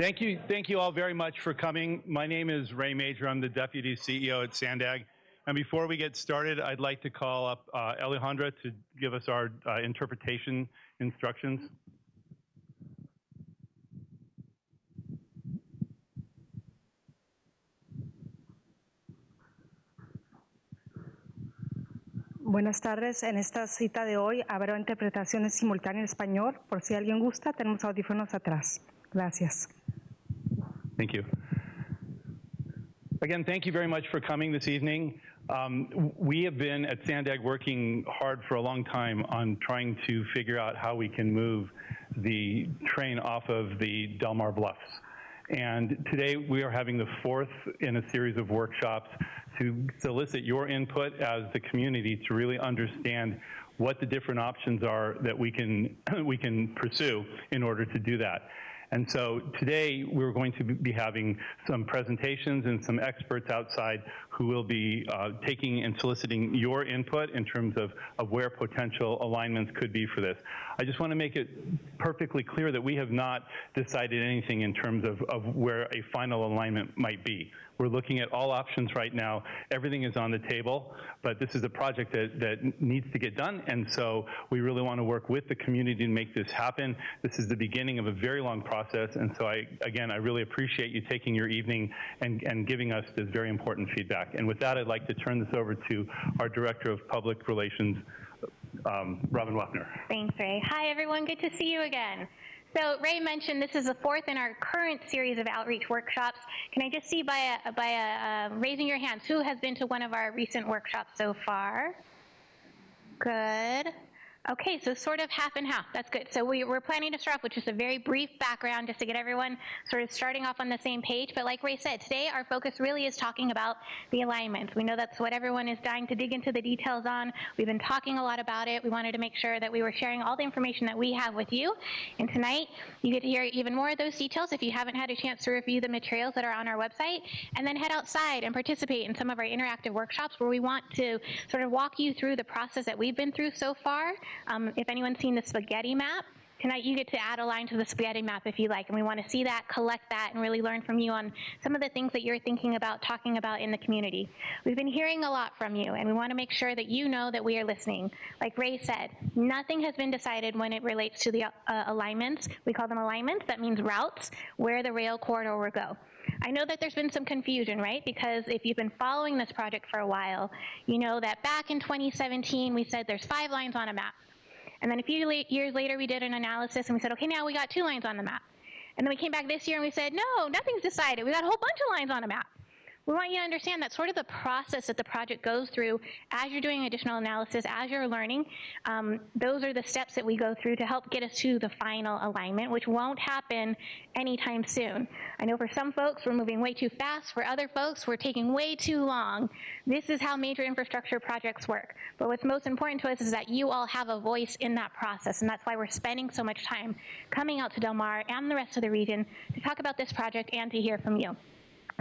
Thank you all very much for coming. My name is Ray Major. I'm the Deputy CEO at SANDAG. And before we get started, I'd like to call up Alejandra to give us our interpretation instructions. Buenas tardes. En esta cita de hoy habrá interpretaciones simultáneas en español. Por si alguien gusta, tenemos audífonos atrás. Gracias. Thank you. Again, thank you very much for coming this evening. We have been at SANDAG working hard for a long time on trying to figure out how we can move the train off of the Mar Bluffs. And today we are having the fourth in a series of workshops to solicit your input as the community to really understand what the different options are that we can pursue in order to do that. And so today we're going to be having some presentations and some experts outside who will be taking and soliciting your input in terms of where potential alignments could be for this. I just want to make it perfectly clear that we have not decided anything in terms of where a final alignment might be. We're looking at all options right now. Everything is on the table, but this is a project that needs to get done, and so we really want to work with the community to make this happen. This is the beginning of a very long process, and so I really appreciate you taking your evening and giving us this very important feedback. And with that, I'd like to turn this over to our Director of Public Relations, Robin Wapner. Thanks, Ray. Hi, everyone. Good to see you again. So Ray mentioned this is the fourth in our current series of outreach workshops. Can I just see by raising your hands, who has been to one of our recent workshops so far? Good. Okay, so sort of half and half. That's good. So we're planning to start off with just a very brief background just to get everyone sort of starting off on the same page. But like Ray said, today our focus really is talking about the alignment. We know that's what everyone is dying to dig into the details on. We've been talking a lot about it. We wanted to make sure that we were sharing all the information that we have with you. And tonight, you get to hear even more of those details if you haven't had a chance to review the materials that are on our website. And then head outside and participate in some of our interactive workshops where we want to sort of walk you through the process that we've been through so far. If anyone's seen the spaghetti map, tonight you get to add a line to the spaghetti map if you like, and we want to see that, collect that, and really learn from you on some of the things that you're thinking about, talking about in the community. We've been hearing a lot from you, and we want to make sure that you know that we are listening. Like Ray said, nothing has been decided when it relates to the alignments. We call them alignments. That means routes, where the rail corridor will go. I know that there's been some confusion, right? Because if you've been following this project for a while, you know that back in 2017, we said there's 5 lines on a map. And then a few years later, we did an analysis, and we said, okay, now we got 2 lines on the map. And then we came back this year, and we said, no, nothing's decided. We got a whole bunch of lines on a map. We want you to understand that sort of the process that the project goes through as you're doing additional analysis, as you're learning, those are the steps that we go through to help get us to the final alignment, which won't happen anytime soon. I know for some folks, we're moving way too fast. For other folks, we're taking way too long. This is how major infrastructure projects work. But what's most important to us is that you all have a voice in that process, and that's why we're spending so much time coming out to Del Mar and the rest of the region to talk about this project and to hear from you.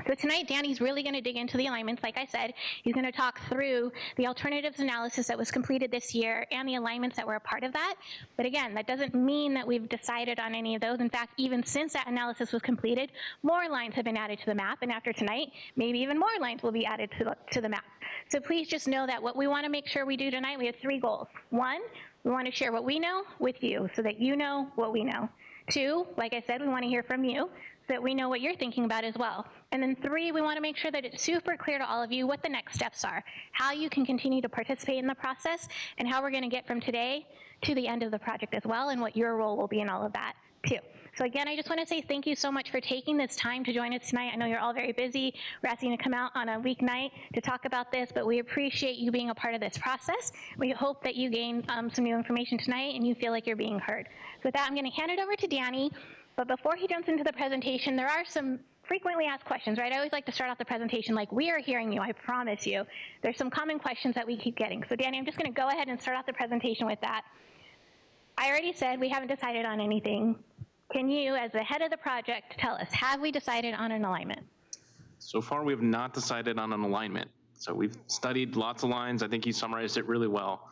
So tonight, Danny's really going to dig into the alignments. Like I said, he's going to talk through the alternatives analysis that was completed this year and the alignments that were a part of that. But again, that doesn't mean that we've decided on any of those. In fact, even since that analysis was completed, more lines have been added to the map. And after tonight, maybe even more lines will be added to the map. So please just know that what we want to make sure we do tonight, we have 3 goals. 1, we want to share what we know with you so that you know what we know. 2, like I said, we want to hear from you so that we know what you're thinking about as well. And then 3, we want to make sure that it's super clear to all of you what the next steps are, how you can continue to participate in the process, and how we're going to get from today to the end of the project as well, and what your role will be in all of that too. So again, I just want to say thank you so much for taking this time to join us tonight. I know you're all very busy. We're asking you to come out on a weeknight to talk about this, but we appreciate you being a part of this process. We hope that you gain some new information tonight and you feel like you're being heard. So with that, I'm going to hand it over to Danny. But before he jumps into the presentation, there are some frequently asked questions, right? I always like to start off the presentation like, we are hearing you, I promise you. There's some common questions that we keep getting. So Danny, I'm just going to go ahead and start off the presentation with that. I already said we haven't decided on anything. Can you, as the head of the project, tell us, have we decided on an alignment? So far, we have not decided on an alignment. So we've studied lots of lines. I think you summarized it really well.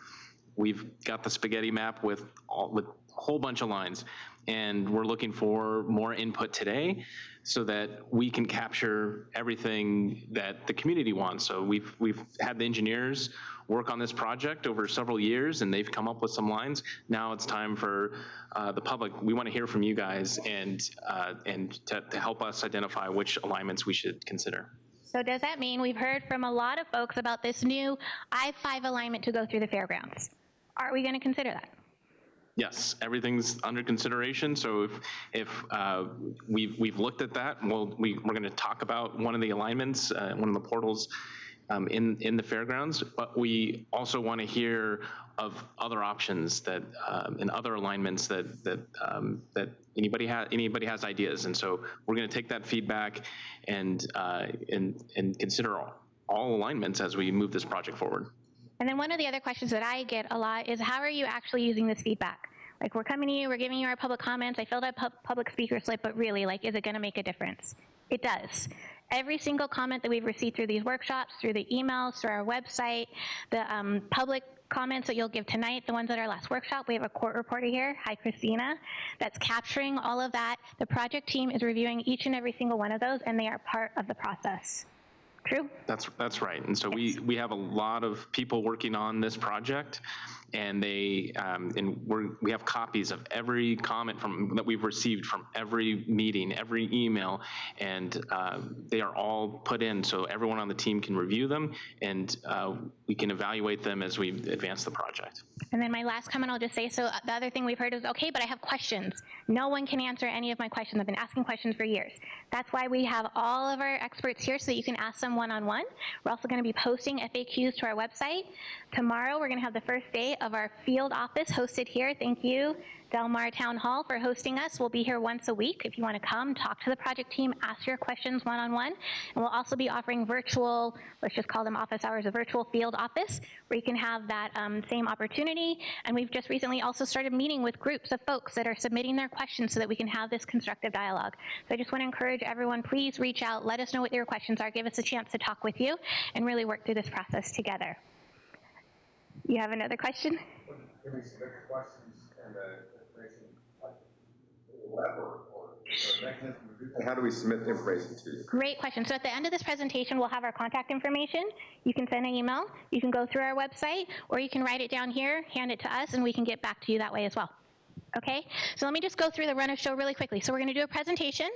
We've got the spaghetti map with whole bunch of lines, and we're looking for more input today so that we can capture everything that the community wants. So we've had the engineers work on this project over several years, and they've come up with some lines. Now it's time for the public. We want to hear from you guys and to help us identify which alignments we should consider. So does that mean we've heard from a lot of folks about this new I-5 alignment to go through the fairgrounds? Are we going to consider that? Yes, everything's under consideration. So if we've looked at that, we're going to talk about one of the alignments, one of the portals in the fairgrounds. But we also want to hear of other options that and other alignments that anybody has ideas. And so we're going to take that feedback and consider all alignments as we move this project forward. And then one of the other questions that I get a lot is, how are you actually using this feedback? Like, we're coming to you, we're giving you our public comments, I filled out public speaker slip, but really, like, is it going to make a difference? It does. Every single comment that we've received through these workshops, through the emails, through our website, the public comments that you'll give tonight, the ones at our last workshop, we have a court reporter here, hi Christina, that's capturing all of that. The project team is reviewing each and every single one of those, and they are part of the process. True? That's right. And so we have a lot of people working on this project, and we have copies of every comment that we've received from every meeting, every email, and they are all put in so everyone on the team can review them, and we can evaluate them as we advance the project. And then my last comment, I'll just say, so the other thing we've heard is, okay, but I have questions. No one can answer any of my questions. I've been asking questions for years. That's why we have all of our experts here so that you can ask them one-on-one. We're also going to be posting FAQs to our website. Tomorrow, we're going to have the first day of our field office hosted here. Thank you, Del Mar Town Hall, for hosting us. We'll be here once a week. If you want to come, talk to the project team, ask your questions one-on-one. And we'll also be offering virtual, let's just call them office hours, a virtual field office, where you can have that same opportunity. And we've just recently also started meeting with groups of folks that are submitting their questions so that we can have this constructive dialogue. So I just want to encourage everyone, please reach out, let us know what your questions are, give us a chance to talk with you, and really work through this process together. You have another question? Can we submit the questions and the information like web or mechanism? How do we submit the information to you? Great question. So at the end of this presentation, we'll have our contact information. You can send an email, you can go through our website, or you can write it down here, hand it to us, and we can get back to you that way as well. Okay, so let me just go through the run of show really quickly. So we're going to do a presentation,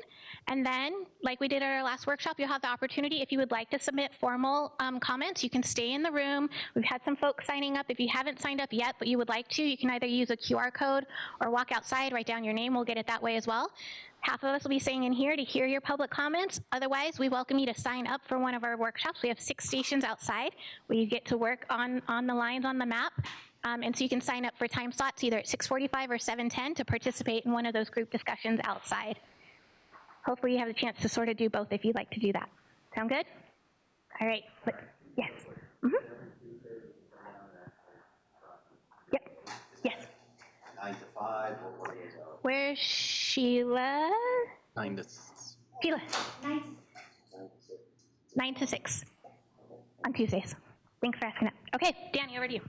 and then, like we did at our last workshop, you'll have the opportunity, if you would like to submit formal comments, you can stay in the room. We've had some folks signing up. If you haven't signed up yet, but you would like to, you can either use a QR code or walk outside, write down your name. We'll get it that way as well. Half of us will be staying in here to hear your public comments. Otherwise, we welcome you to sign up for one of our workshops. We have 6 stations outside where you get to work on the lines on the map. And so you can sign up for time slots either at 6:45 or 7:10 to participate in one of those group discussions outside. Hopefully you have a chance to sort of do both if you'd like to do that. Sound good? All right. Yes. Mm-hmm. Yep. Yes. 9 to 5. Where's Sheila? 9 to Sheila. 9 to 6 on Tuesdays. Thanks for asking that. Okay, Danny, over to you.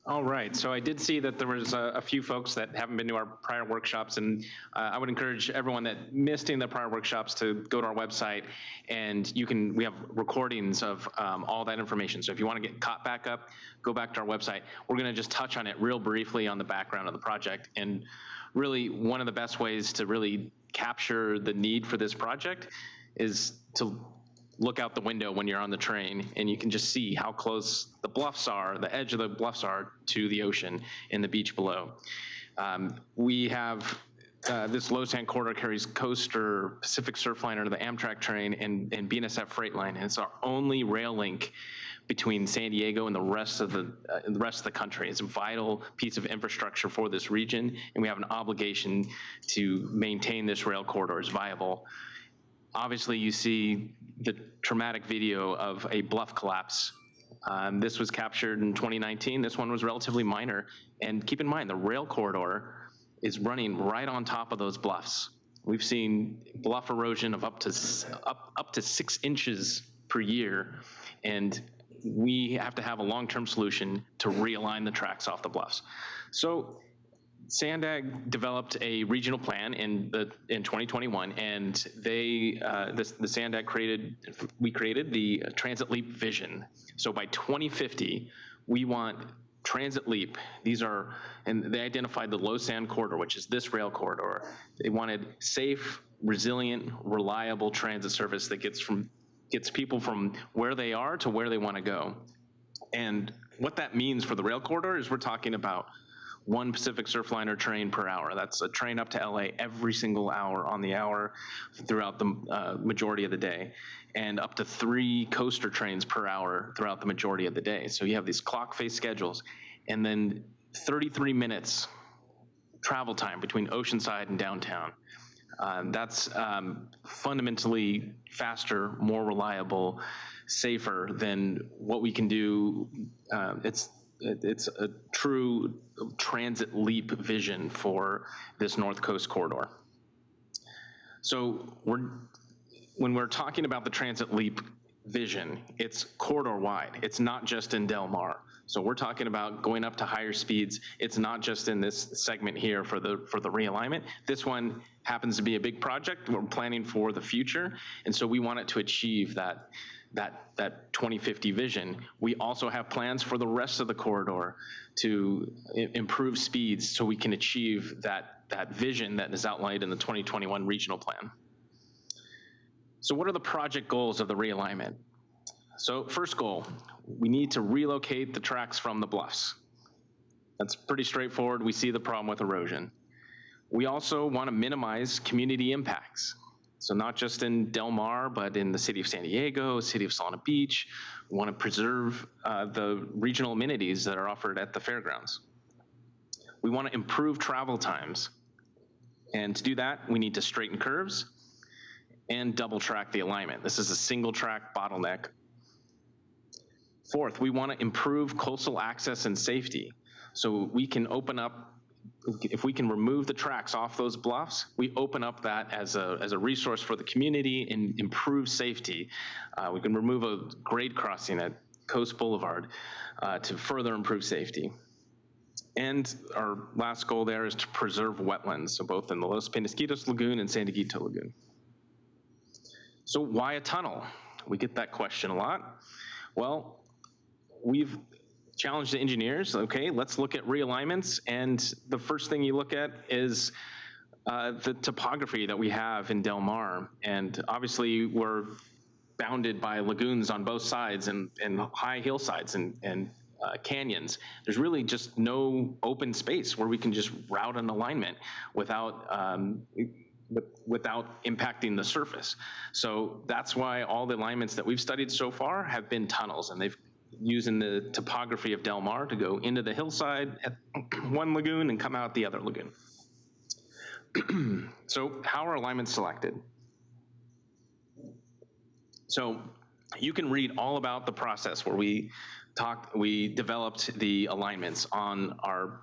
All right, so I did see that there was a few folks that haven't been to our prior workshops, and I would encourage everyone that missed any of the prior workshops to go to our website, and we have recordings of all that information. So if you want to get caught back up, go back to our website. We're going to just touch on it real briefly on the background of the project, and really one of the best ways to really capture the need for this project is to look out the window when you're on the train, and you can just see how close the bluffs are, the edge of the bluffs are to the ocean and the beach below. We have this LOSSAN corridor carries Coaster, Pacific Surfliner, the Amtrak train, and BNSF Freight Line, and it's our only rail link between San Diego and the rest of the country. It's a vital piece of infrastructure for this region, and we have an obligation to maintain this rail corridor as viable. Obviously, you see the traumatic video of a bluff collapse. This was captured in 2019. This one was relatively minor. And keep in mind, the rail corridor is running right on top of those bluffs. We've seen bluff erosion of up to 6 inches per year. And we have to have a long-term solution to realign the tracks off the bluffs. So SANDAG developed a regional plan in 2021, and the SANDAG created the Transit Leap vision. So by 2050, we want Transit Leap. And they identified the LOSSAN corridor, which is this rail corridor. They wanted safe, resilient, reliable transit service that gets people from where they are to where they want to go. And what that means for the rail corridor is we're talking about one Pacific Surfliner train per hour. That's a train up to LA every single hour on the hour throughout the majority of the day, and up to 3 coaster trains per hour throughout the majority of the day. So you have these clock face schedules, and then 33 minutes travel time between Oceanside and downtown. That's fundamentally faster, more reliable, safer than what we can do. It's a true transit leap vision for this North Coast corridor. So when we're talking about the transit leap vision, it's corridor wide. It's not just in Del Mar. So we're talking about going up to higher speeds. It's not just in this segment here for the realignment. This one happens to be a big project. We're planning for the future, and so we want it to achieve that 2050 vision. We also have plans for the rest of the corridor to improve speeds so we can achieve that vision that is outlined in the 2021 regional plan. So what are the project goals of the realignment? So first goal, we need to relocate the tracks from the bluffs. That's pretty straightforward. We see the problem with erosion. We also want to minimize community impacts. So not just in Del Mar, but in the city of San Diego, city of Solana Beach. We want to preserve the regional amenities that are offered at the fairgrounds. We want to improve travel times. And to do that, we need to straighten curves and double track the alignment. This is a single track bottleneck. Fourth, we want to improve coastal access and safety. So we can open up, if we can remove the tracks off those bluffs, we open up that as a resource for the community and improve safety. We can remove a grade crossing at Coast Boulevard to further improve safety. And our last goal there is to preserve wetlands, so both in the Los Penasquitos Lagoon and San Dieguito Lagoon. So why a tunnel? We get that question a lot. Well, we've challenged the engineers. Okay, let's look at realignments, and the first thing you look at is the topography that we have in Del Mar, and obviously we're bounded by lagoons on both sides and high hillsides and canyons. There's really just no open space where we can just route an alignment without impacting the surface. So that's why all the alignments that we've studied so far have been tunnels, and they've using the topography of Del Mar to go into the hillside at one lagoon and come out the other lagoon. So how are alignments selected? So you can read all about the process where we developed the alignments on our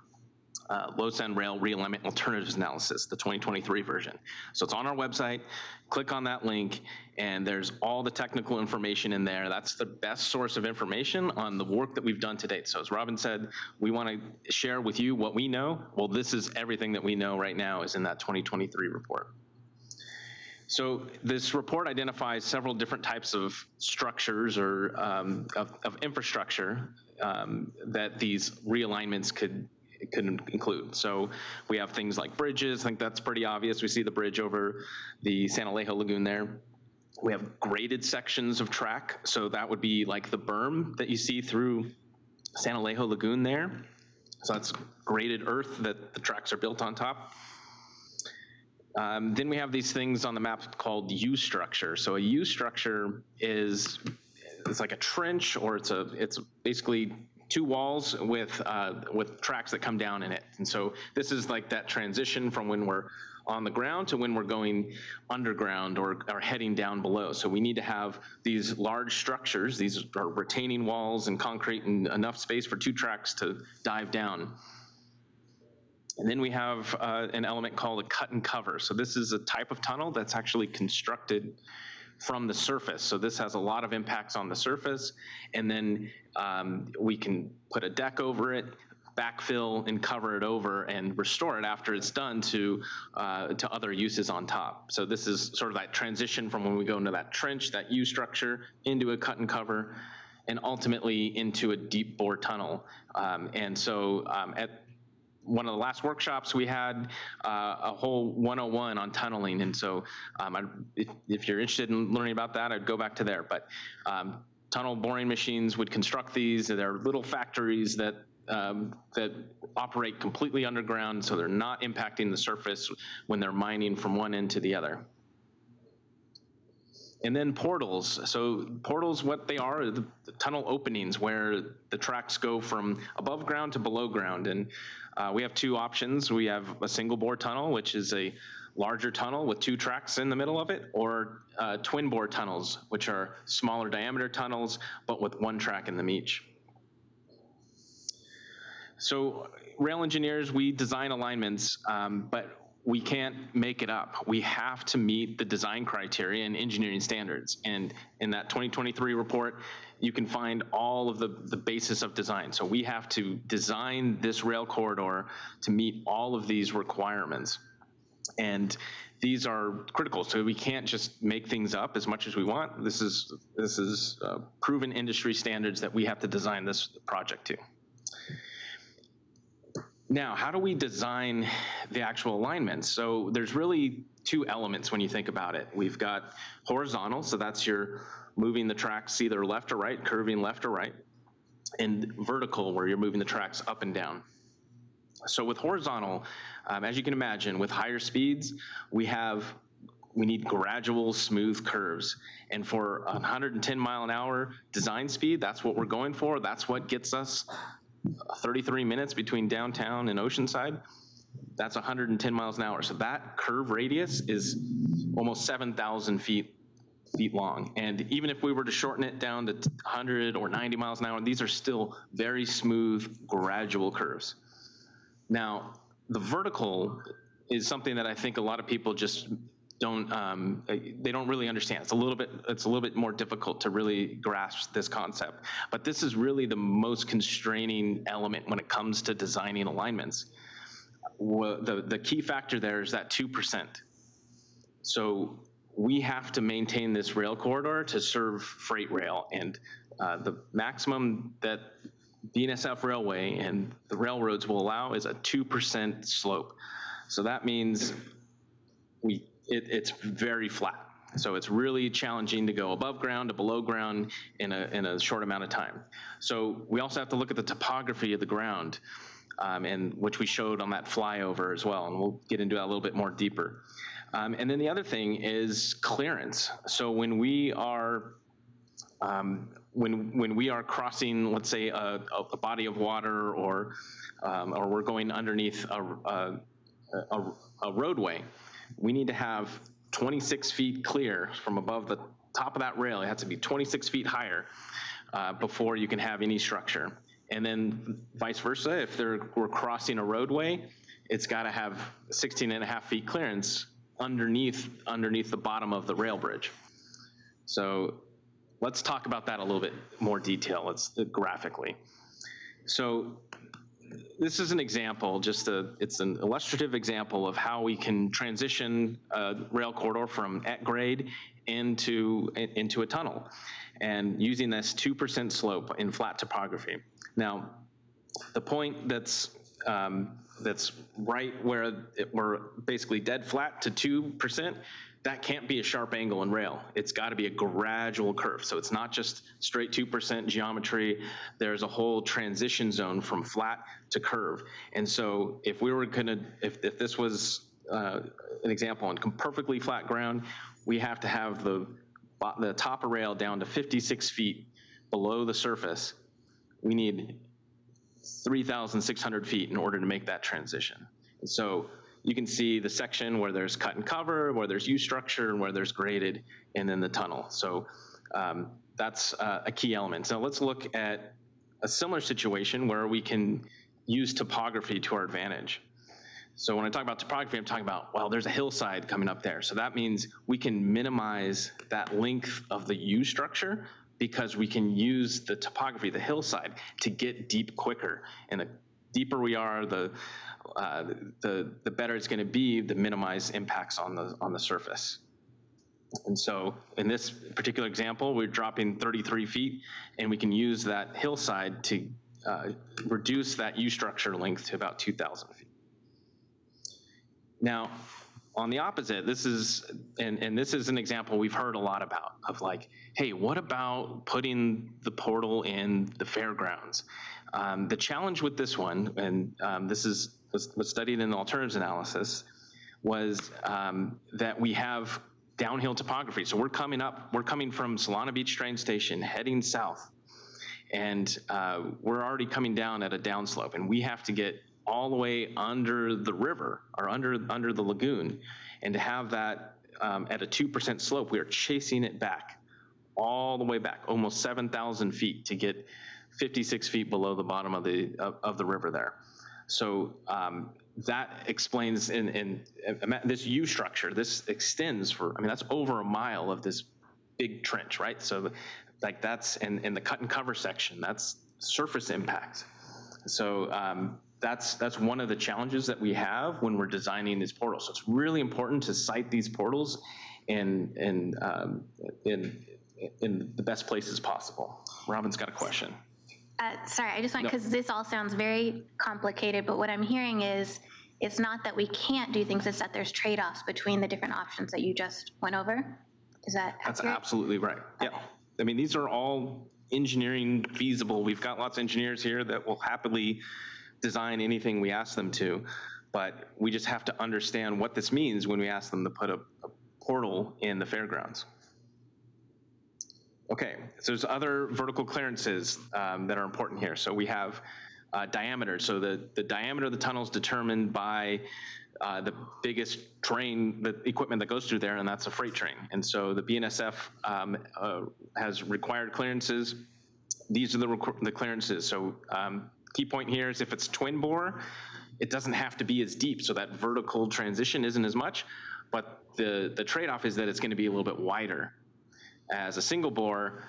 LOSSAN Rail Realignment Alternatives Analysis, the 2023 version. So it's on our website. Click on that link, and there's all the technical information in there. That's the best source of information on the work that we've done to date. So as Robin said, we want to share with you what we know. Well, this is everything that we know right now is in that 2023 report. So this report identifies several different types of structures or of infrastructure that these realignments could include. So we have things like bridges. I think that's pretty obvious. We see the bridge over the San Alejo Lagoon there. We have graded sections of track. So that would be like the berm that you see through San Alejo Lagoon there. So that's graded earth that the tracks are built on top. Then we have these things on the map called U structure. So a U structure it's like a trench, or it's basically two walls with tracks that come down in it. And so this is like that transition from when we're on the ground to when we're going underground or heading down below. So we need to have these large structures. These are retaining walls and concrete and enough space for two tracks to dive down. And then we have an element called a cut and cover. So this is a type of tunnel that's actually constructed from the surface. So this has a lot of impacts on the surface, and then we can put a deck over it, backfill and cover it over and restore it after it's done to other uses on top. So this is sort of that transition from when we go into that trench, that U structure, into a cut and cover, and ultimately into a deep bore tunnel. And so at one of the last workshops, we had a whole 101 on tunneling. And so if you're interested in learning about that, I'd go back to there. But tunnel boring machines would construct these. They're little factories that operate completely underground, so they're not impacting the surface when they're mining from one end to the other. And then portals. So portals, what they are the tunnel openings where the tracks go from above ground to below ground. And we have two options. We have a single bore tunnel, which is a larger tunnel with two tracks in the middle of it, or twin bore tunnels, which are smaller diameter tunnels, but with one track in them each. So rail engineers, we design alignments, but we can't make it up. We have to meet the design criteria and engineering standards. And in that 2023 report, you can find all of the basis of design. So we have to design this rail corridor to meet all of these requirements. And these are critical, so we can't just make things up as much as we want. This is proven industry standards that we have to design this project to. Now, how do we design the actual alignments? So there's really two elements when you think about it. We've got horizontal, so that's your moving the tracks either left or right, curving left or right, and vertical, where you're moving the tracks up and down. So with horizontal, as you can imagine, with higher speeds, we need gradual, smooth curves. And for 110 mile an hour design speed, that's what we're going for. That's what gets us 33 minutes between downtown and Oceanside. That's 110 miles an hour. So that curve radius is almost 7,000 feet long. And even if we were to shorten it down to 100 or 90 miles an hour, these are still very smooth, gradual curves. Now, the vertical is something that I think a lot of people just they don't really understand. It's a little bit more difficult to really grasp this concept. But this is really the most constraining element when it comes to designing alignments. The key factor there is that 2%. So we have to maintain this rail corridor to serve freight rail, and the maximum that BNSF Railway and the railroads will allow is a 2% slope. So that means it's very flat. So it's really challenging to go above ground to below ground in a short amount of time. So we also have to look at the topography of the ground, and which we showed on that flyover as well, and we'll get into that a little bit more deeper. And then the other thing is clearance. So when we are when we are crossing, let's say, a body of water, or we're going underneath a roadway, we need to have 26 feet clear from above the top of that rail. It has to be 26 feet higher before you can have any structure. And then vice versa, if we're crossing a roadway, it's got to have 16.5 feet clearance underneath the bottom of the rail bridge. So let's talk about that a little bit more detail. Graphically. So this is an example, it's an illustrative example of how we can transition a rail corridor from at grade into a tunnel, and using this 2% slope in flat topography. Now, the point that's right where we're basically dead flat to 2%, that can't be a sharp angle in rail. It's got to be a gradual curve. So it's not just straight 2% geometry. There's a whole transition zone from flat to curve. And so if we were if this was an example on perfectly flat ground, we have to have the top of rail down to 56 feet below the surface. We need 3,600 feet in order to make that transition. And so you can see the section where there's cut and cover, where there's U structure, and where there's graded, and then the tunnel. So that's a key element. So let's look at a similar situation where we can use topography to our advantage. So when I talk about topography, I'm talking about, well, there's a hillside coming up there. So that means we can minimize that length of the U structure because we can use the topography, the hillside, to get deep quicker. And deeper we are, the better it's going to be to minimize impacts on the surface. And so in this particular example, we're dropping 33 feet, and we can use that hillside to reduce that U-structure length to about 2,000 feet. Now, on the opposite, this is an example we've heard a lot about, of like, hey, what about putting the portal in the fairgrounds? The challenge with this one, and this was studied in the alternatives analysis, was that we have downhill topography. So we're coming from Solana Beach train station, heading south, and we're already coming down at a downslope, and we have to get all the way under the river, or under the lagoon, and to have that at a 2% slope, we are chasing it back, all the way back, almost 7,000 feet to get 56 feet below the bottom of the river there. So that explains in this U structure. This extends for, I mean, that's over a mile of this big trench, right? So like that's in the cut and cover section, that's surface impact. So that's one of the challenges that we have when we're designing these portals. So it's really important to site these portals in the best places possible. Robin's got a question. Sorry, I just want, because this all sounds very complicated, but what I'm hearing is it's not that we can't do things, it's that there's trade-offs between the different options that you just went over. Is that accurate? That's absolutely right. Okay. Yeah. I mean, these are all engineering feasible. We've got lots of engineers here that will happily design anything we ask them to, but we just have to understand what this means when we ask them to put a portal in the fairgrounds. Okay, so there's other vertical clearances that are important here. So we have diameter. So the diameter of the tunnel is determined by the biggest train, the equipment that goes through there, and that's a freight train. And so the BNSF has required clearances. These are the clearances. So key point here is if it's twin bore, it doesn't have to be as deep, so that vertical transition isn't as much, but the trade-off is that it's going to be a little bit wider. As a single bore,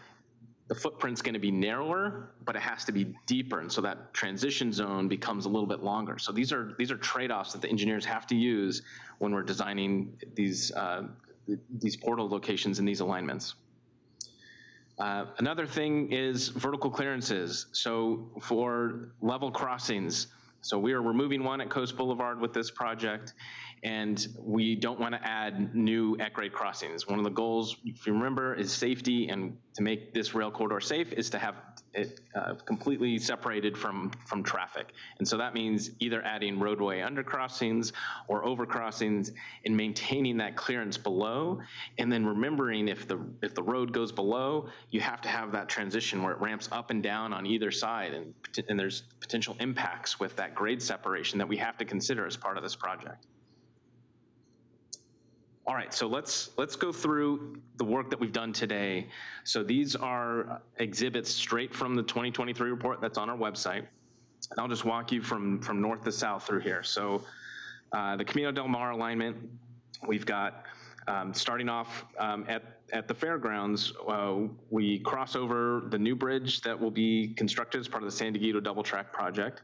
the footprint's going to be narrower, but it has to be deeper, and so that transition zone becomes a little bit longer. So these are trade-offs that the engineers have to use when we're designing these portal locations and these alignments. Another thing is vertical clearances. So for level crossings, so we are removing one at Coast Boulevard with this project, and we don't want to add new at-grade crossings. One of the goals, if you remember, is safety, and to make this rail corridor safe is to have it completely separated from traffic. And so that means either adding roadway undercrossings or overcrossings and maintaining that clearance below, and then remembering if the road goes below, you have to have that transition where it ramps up and down on either side, and there's potential impacts with that grade separation that we have to consider as part of this project. All right, so let's go through the work that we've done today. So these are exhibits straight from the 2023 report that's on our website. And I'll just walk you from north to south through here. So the Camino del Mar alignment, we've got starting off at the fairgrounds, we cross over the new bridge that will be constructed as part of the San Dieguito double track project.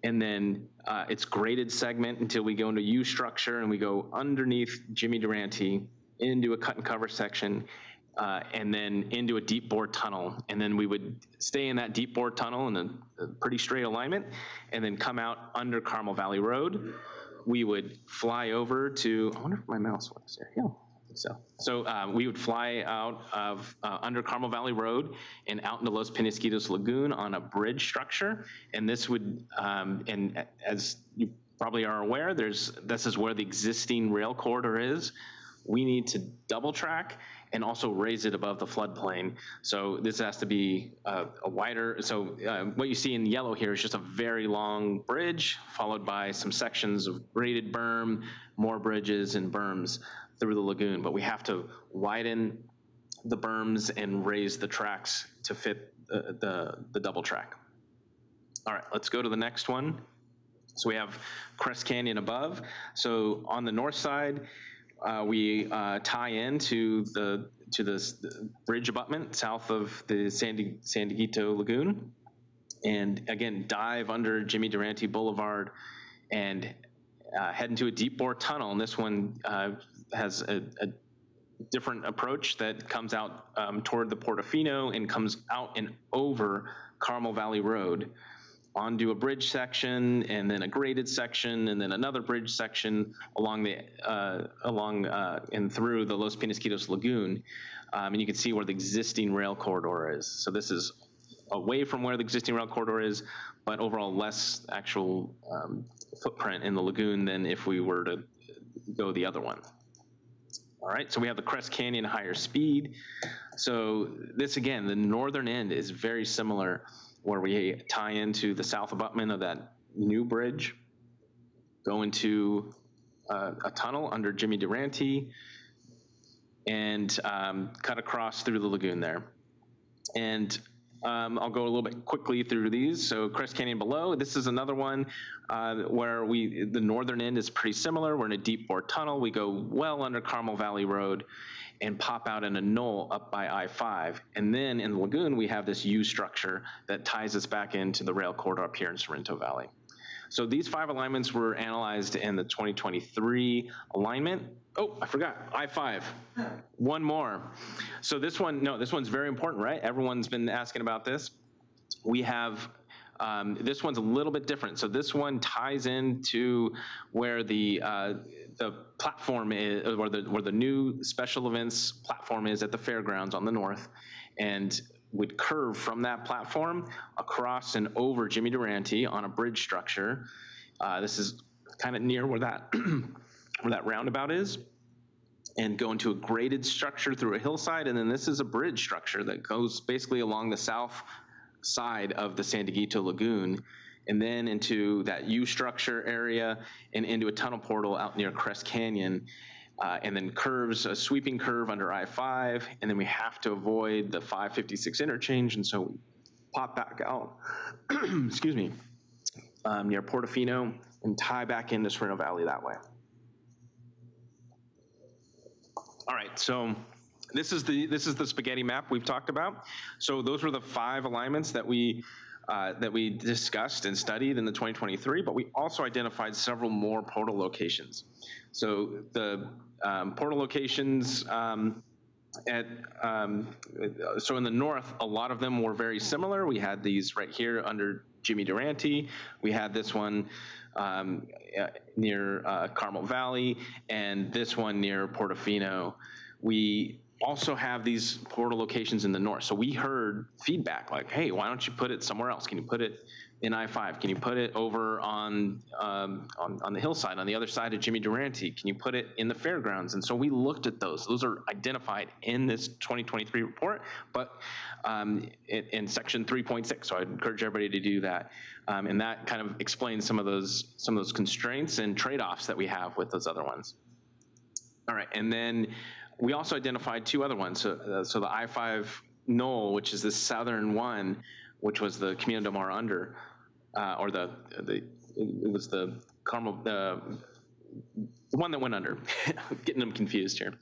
And then it's graded segment until we go into U structure, and we go underneath Jimmy Durante into a cut and cover section, and then into a deep bore tunnel. And then we would stay in that deep bore tunnel in a pretty straight alignment, and then come out under Carmel Valley Road. We would fly over to, I wonder if my mouse works here. Yeah. So we would fly out of under Carmel Valley Road and out into Los Penasquitos Lagoon on a bridge structure. And this would, and as you probably are aware, this is where the existing rail corridor is. We need to double track and also raise it above the floodplain. So this has to be a wider, so what you see in yellow here is just a very long bridge followed by some sections of graded berm, more bridges and berms through the lagoon, but we have to widen the berms and raise the tracks to fit the double track. All right, let's go to the next one. So we have Crest Canyon above. So on the north side, we tie into the bridge abutment south of the San Dieguito Lagoon. and again, dive under Jimmy Durante Boulevard and head into a deep bore tunnel. And this one has a different approach that comes out toward the Portofino and comes out and over Carmel Valley Road onto a bridge section, and then a graded section, and then another bridge section along and through the Los Penasquitos Lagoon. And you can see where the existing rail corridor is. So this is away from where the existing rail corridor is, but overall less actual footprint in the lagoon than if we were to go the other one. All right, so we have the Crest Canyon higher speed. So this, again, the northern end is very similar, where we tie into the south abutment of that new bridge, go into a tunnel under Jimmy Durante, and cut across through the lagoon there. And I'll go a little bit quickly through these. So Crest Canyon below, this is another one where the northern end is pretty similar. We're in a deep bore tunnel. We go well under Carmel Valley Road and pop out in a knoll up by I-5. And then in the lagoon, we have this U structure that ties us back into the rail corridor up here in Sorrento Valley. So these 5 alignments were analyzed in the 2023 alignment. Oh, I forgot, I-5, one more. So this one's very important, right? Everyone's been asking about this. We have, this one's a little bit different. So this one ties into where the platform is, where the new special events platform is at the fairgrounds on the north, and would curve from that platform across and over Jimmy Durante on a bridge structure. This is kind of near where that where that roundabout is, and go into a graded structure through a hillside. And then this is a bridge structure that goes basically along the south side of the San Dieguito Lagoon, and then into that U structure area and into a tunnel portal out near Crest Canyon, and then curves, a sweeping curve under I-5, and then we have to avoid the 556 interchange, and so we pop back out, excuse me, near Portofino, and tie back into Sorrento Valley that way. All right, so this is the spaghetti map we've talked about. So those were the 5 alignments that we discussed and studied in the 2023, but we also identified several more portal locations. So the portal locations so in the north, a lot of them were very similar. We had these right here under Jimmy Durante. We had this one near Carmel Valley, and this one near Portofino. We also have these portal locations in the north. So we heard feedback like, hey, why don't you put it somewhere else? Can you put it in I-5? Can you put it over on the hillside, on the other side of Jimmy Durante? Can you put it in the fairgrounds? And so we looked at those. Those are identified in this 2023 report, but in section 3.6. So I'd encourage everybody to do that. And that kind of explains some of those constraints and trade-offs that we have with those other ones. All right, and then we also identified 2 other ones. So the I-5 knoll, which is the southern one, which was the Camino del Mar under, or it was the Carmel, the one that went under. Getting them confused here.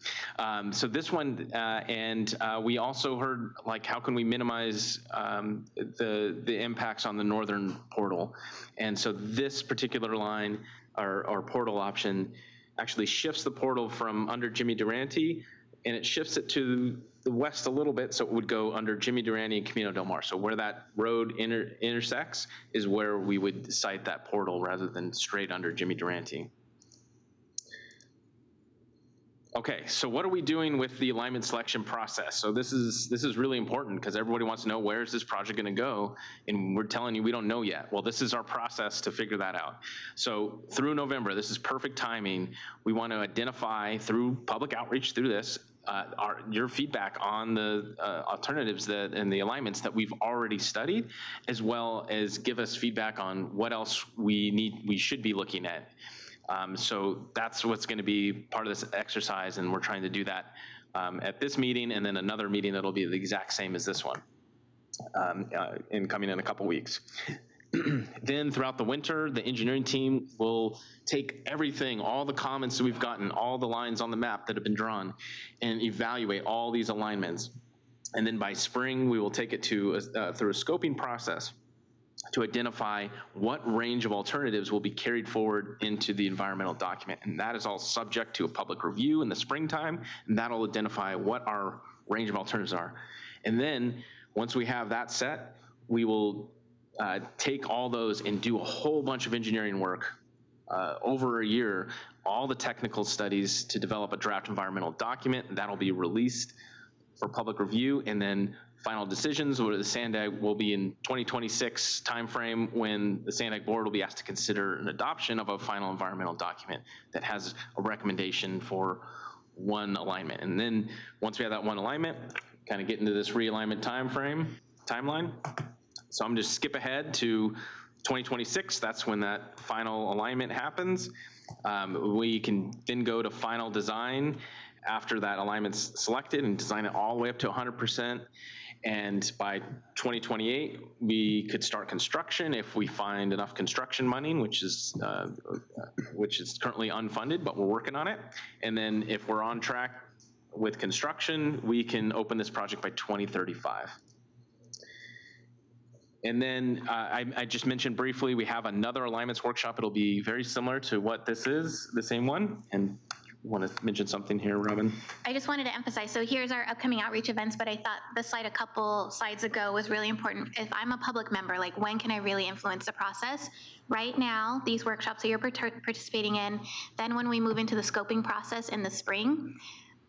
So this one, and we also heard like, how can we minimize the impacts on the northern portal? And so this particular line, or portal option, actually shifts the portal from under Jimmy Durante, and it shifts it to the west a little bit, so it would go under Jimmy Durante and Camino del Mar. So where that road intersects is where we would site that portal rather than straight under Jimmy Durante. Okay, so what are we doing with the alignment selection process? So this is really important because everybody wants to know, where is this project going to go? And we're telling you we don't know yet. Well, this is our process to figure that out. So through November, this is perfect timing. We want to identify through public outreach through this, your feedback on the alternatives and the alignments that we've already studied, as well as give us feedback on what else we should be looking at. So that's what's going to be part of this exercise, and we're trying to do that at this meeting, and then another meeting that'll be the exact same as this one, coming in a couple weeks. Then throughout the winter, the engineering team will take everything, all the comments that we've gotten, all the lines on the map that have been drawn, and evaluate all these alignments. And then by spring, we will take it to through a scoping process to identify what range of alternatives will be carried forward into the environmental document. And that is all subject to a public review in the springtime, and that'll identify what our range of alternatives are. And then once we have that set, we will take all those and do a whole bunch of engineering work over a year, all the technical studies to develop a draft environmental document. That'll be released for public review, and then final decisions with the SANDAG will be in 2026 timeframe, when the SANDAG board will be asked to consider an adoption of a final environmental document that has a recommendation for one alignment. And then once we have that one alignment, kind of get into this realignment timeline. So I'm just skip ahead to 2026. That's when that final alignment happens. We can then go to final design after that alignment's selected and design it all the way up to 100%. And by 2028, we could start construction if we find enough construction money, which is currently unfunded, but we're working on it. And then if we're on track with construction, we can open this project by 2035. And then I just mentioned briefly, we have another alignments workshop. It'll be very similar to what this is, the same one. And you want to mention something here, Robin? I just wanted to emphasize, so here's our upcoming outreach events, but I thought the slide a couple slides ago was really important. If I'm a public member, like, when can I really influence the process? Right now, these workshops that you're participating in, then when we move into the scoping process in the spring,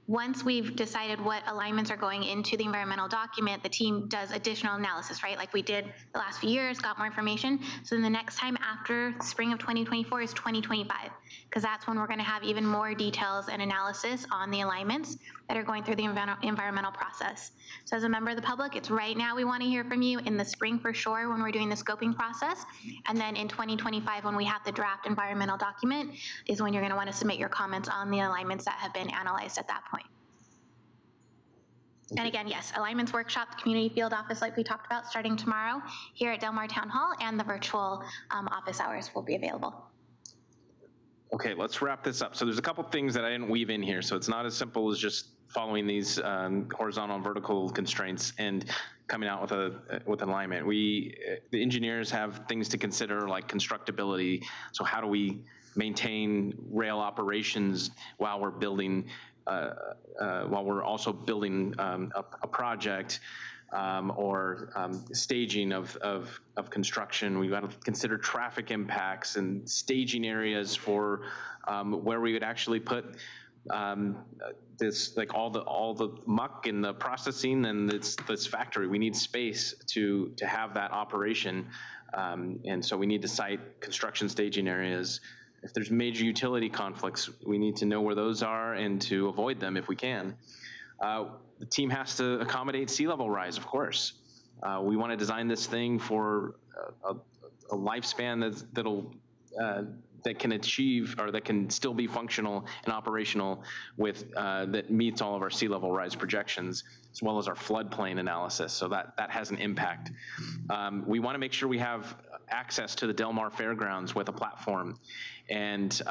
once we've decided what alignments are going into the environmental document, the team does additional analysis, right? Like we did the last few years, got more information. So then the next time after spring of 2024 is 2025, because that's when we're going to have even more details and analysis on the alignments that are going through the environmental process. So as a member of the public, it's right now we want to hear from you, in the spring for sure when we're doing the scoping process, and then in 2025 when we have the draft environmental document is when you're going to want to submit your comments on the alignments that have been analyzed at that point. And again, yes, alignments workshop, the community field office like we talked about, starting tomorrow here at Del Mar Town Hall, and the virtual office hours will be available. Okay, let's wrap this up. So there's a couple things that I didn't weave in here. So it's not as simple as just following these horizontal and vertical constraints and coming out with an alignment. The engineers have things to consider, like constructability. So how do we maintain rail operations while we're building, while we're also building a project, or staging of construction. We've got to consider traffic impacts and staging areas for where we would actually put this, like all the muck and the processing and this factory. We need space to have that operation, and so we need to site construction staging areas. If there's major utility conflicts, we need to know where those are and to avoid them if we can. The team has to accommodate sea level rise, of course. We want to design this thing for a lifespan that can achieve, or that can still be functional and operational with that meets all of our sea level rise projections, as well as our floodplain analysis. So that has an impact. We want to make sure we have access to the Del Mar Fairgrounds with a platform, and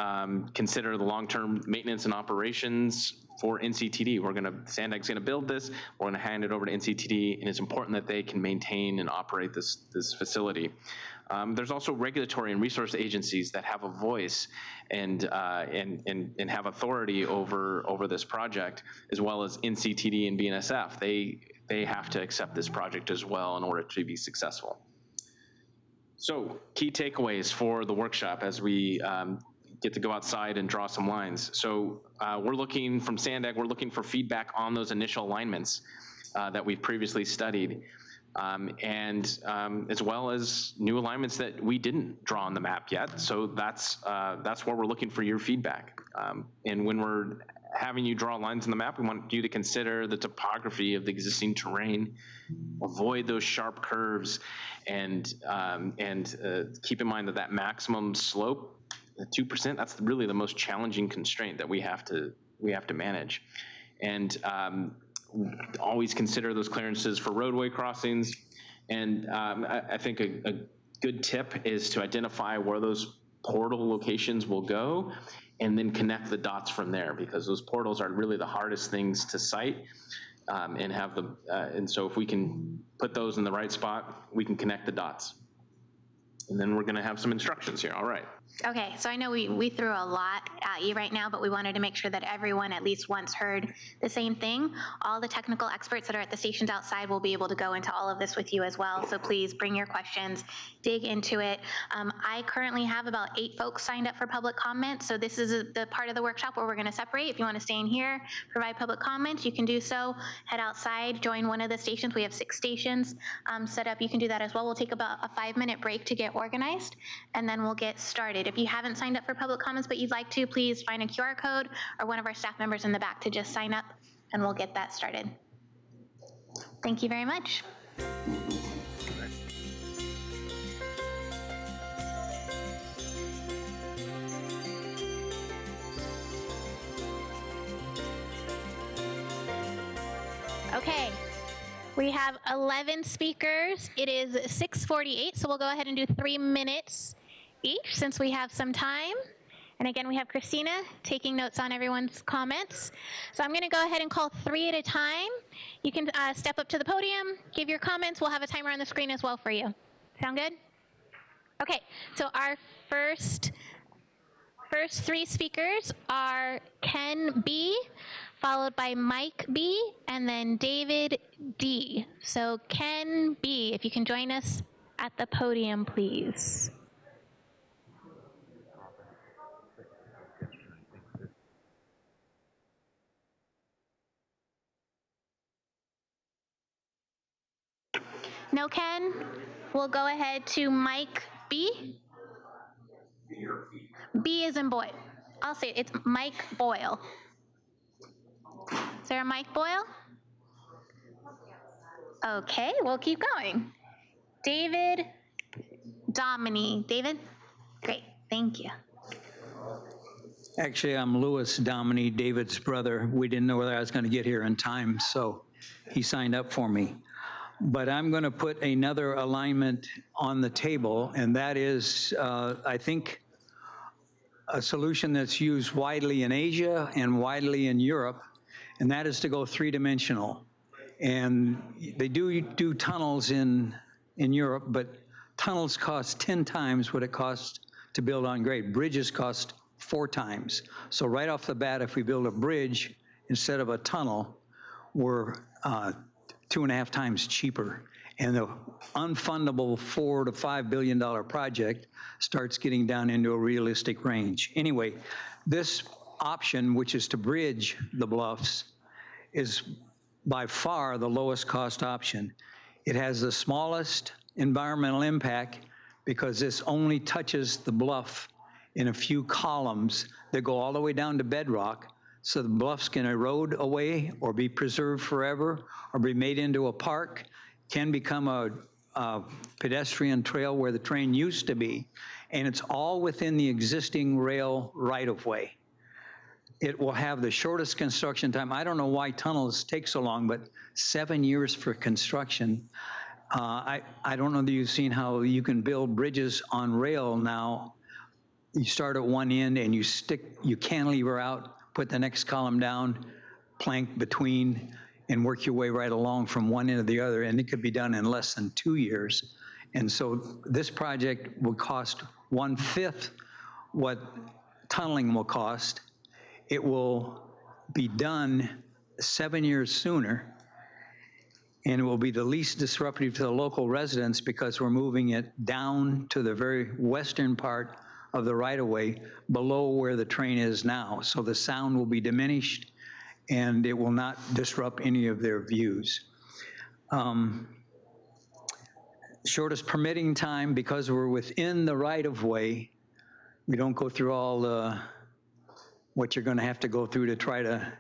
consider the long-term maintenance and operations for NCTD. SANDAG's gonna build this, we're gonna hand it over to NCTD, and it's important that they can maintain and operate this facility. There's also regulatory and resource agencies that have a voice and have authority over this project, as well as NCTD and BNSF. They have to accept this project as well in order to be successful. So key takeaways for the workshop as we get to go outside and draw some lines. So we're looking from SANDAG, we're looking for feedback on those initial alignments that we've previously studied, and as well as new alignments that we didn't draw on the map yet. So that's where we're looking for your feedback. And when we're having you draw lines on the map, we want you to consider the topography of the existing terrain, avoid those sharp curves, and keep in mind that maximum slope, 2%, that's really the most challenging constraint that we have to manage. And always consider those clearances for roadway crossings. And I think a good tip is to identify where those portal locations will go, and then connect the dots from there, because those portals are really the hardest things to site, and have them. And so if we can put those in the right spot, we can connect the dots. And then we're going to have some instructions here. All right. Okay, so I know we threw a lot at you right now, but we wanted to make sure that everyone at least once heard the same thing. All the technical experts that are at the stations outside will be able to go into all of this with you as well. So please bring your questions, dig into it. I currently have about 8 folks signed up for public comment. So this is the part of the workshop where we're going to separate. If you want to stay in here, provide public comments, you can do so. Head outside, join one of the stations. We have 6 stations set up. You can do that as well. We'll take about a 5-minute break to get organized, and then we'll get started. If you haven't signed up for public comments but you'd like to, please find a QR code or one of our staff members in the back to just sign up, and we'll get that started. Thank you very much. Okay, we have 11 speakers. It is 6:48, so we'll go ahead and do 3 minutes each since we have some time. And again, we have Christina taking notes on everyone's comments. So I'm going to go ahead and call 3 at a time. You can step up to the podium, give your comments. We'll have a timer on the screen as well for you. Sound good? Okay, so our first 3 speakers are Ken B, followed by Mike B, and then David D. So Ken B, if you can join us at the podium, please. No, Ken? We'll go ahead to Mike B. B is in boy. I'll say it. It's Mike Boyle. Is there a Mike Boyle? Okay, we'll keep going. David Domini. David? Great, thank you. Actually, I'm Louis Domini, David's brother. We didn't know whether I was going to get here in time, so he signed up for me. But I'm going to put another alignment on the table, and that is, I think, a solution that's used widely in Asia and widely in Europe, and that is to go 3-dimensional. And they do tunnels in Europe, but tunnels cost 10 times what it costs to build on grade. Bridges cost 4 times. So right off the bat, if we build a bridge instead of a tunnel, we're 2.5 times cheaper. And the unfundable $4 to $5 billion project starts getting down into a realistic range. Anyway, this option, which is to bridge the bluffs, is by far the lowest cost option. It has the smallest environmental impact because this only touches the bluff in a few columns that go all the way down to bedrock, so the bluffs can erode away or be preserved forever or be made into a park, can become a pedestrian trail where the train used to be, and it's all within the existing rail right-of-way. It will have the shortest construction time. I don't know why tunnels take so long, but 7 years for construction. I don't know that you've seen how you can build bridges on rail now. You start at one end and you cantilever out, put the next column down, plank between, and work your way right along from one end to the other, and it could be done in less than 2 years. And so this project will cost 1/5 what tunneling will cost. It will be done 7 years sooner, and it will be the least disruptive to the local residents because we're moving it down to the very western part of the right-of-way below where the train is now. So the sound will be diminished, and it will not disrupt any of their views. Shortest permitting time, because we're within the right-of-way, we don't go through all the what you're going to have to go through to try to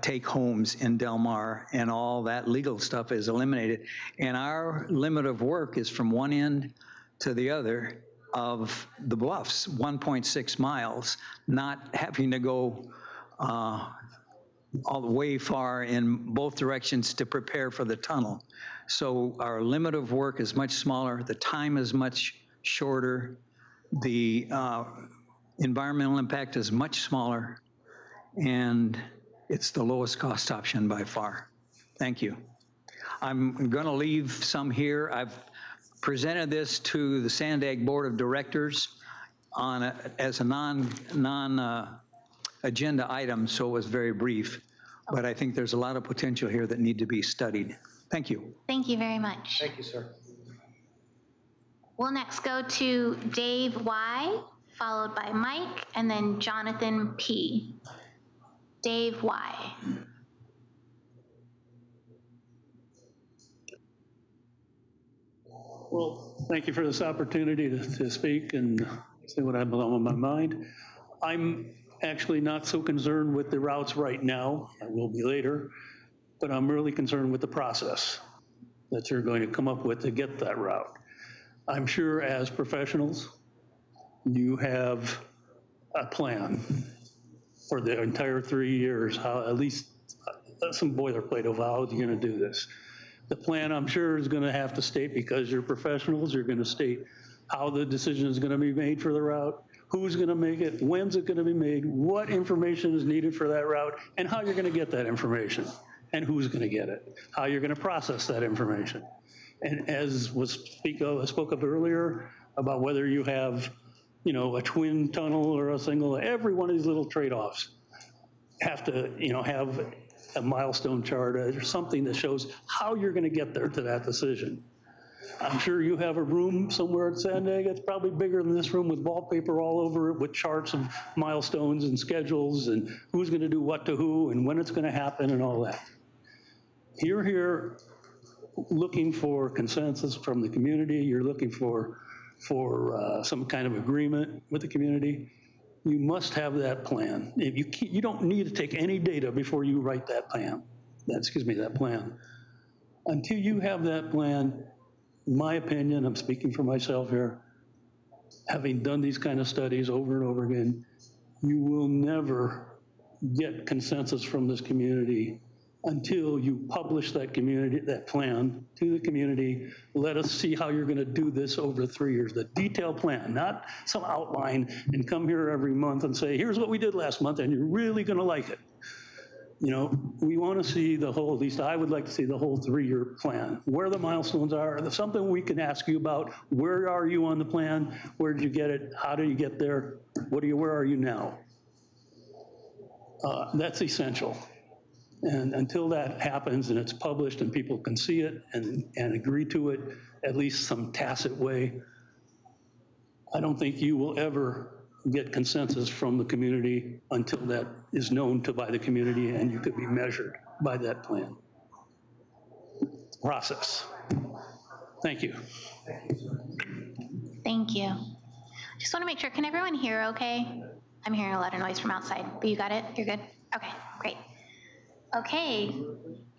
take homes in Del Mar, and all that legal stuff is eliminated. And our limit of work is from one end to the other of the bluffs, 1.6 miles, not having to go all the way far in both directions to prepare for the tunnel. So our limit of work is much smaller, the time is much shorter, the environmental impact is much smaller, and it's the lowest cost option by far. Thank you. I'm going to leave some here. presented this to the SANDAG Board of Directors as a non-agenda item, so it was very brief. But I think there's a lot of potential here that need to be studied. Thank you. Thank you very much. Thank you, sir. We'll next go to Dave Y, followed by Mike, and then Jonathan P. Dave Y. Well, thank you for this opportunity to speak and say what I have on my mind. I'm actually not so concerned with the routes right now. I will be later, but I'm really concerned with the process that you're going to come up with to get that route. I'm sure as professionals, you have a plan for the entire 3 years, how at least some boilerplate of how you're going to do this. The plan, I'm sure, is going to have to state, because you're professionals, you're going to state how the decision is going to be made for the route, who's going to make it, when's it going to be made, what information is needed for that route, and how you're going to get that information, and who's going to get it, how you're going to process that information. And as was spoke of earlier about whether you have, you know, a twin tunnel or a single, every one of these little trade-offs have to, you know, have a milestone chart or something that shows how you're going to get there to that decision. I'm sure you have a room somewhere at SANDAG that's probably bigger than this room with wallpaper all over it with charts of milestones and schedules and who's going to do what to who and when it's going to happen and all that. You're here looking for consensus from the community. You're looking for some kind of agreement with the community. You must have that plan. If you don't need to take any data before you write that plan. That plan. Until you have that plan, in my opinion, I'm speaking for myself here, having done these kind of studies over and over again, you will never get consensus from this community until you publish that plan to the community. Let us see how you're going to do this over 3 years. The detailed plan, not some outline, and come here every month and say, here's what we did last month, and you're really going to like it. You know, we want to see the whole, at least I would like to see the whole 3-year plan, where the milestones are. There's something we can ask you about. Where are you on the plan? Where did you get it? How did you get there? Where are you now? That's essential. And until that happens and it's published and people can see it and agree to it, at least some tacit way, I don't think you will ever get consensus from the community until that is known by the community and you could be measured by that plan. Process. Thank you. Thank you. Just want to make sure, can everyone hear okay? I'm hearing a lot of noise from outside, but you got it? You're good? Okay, great. Okay,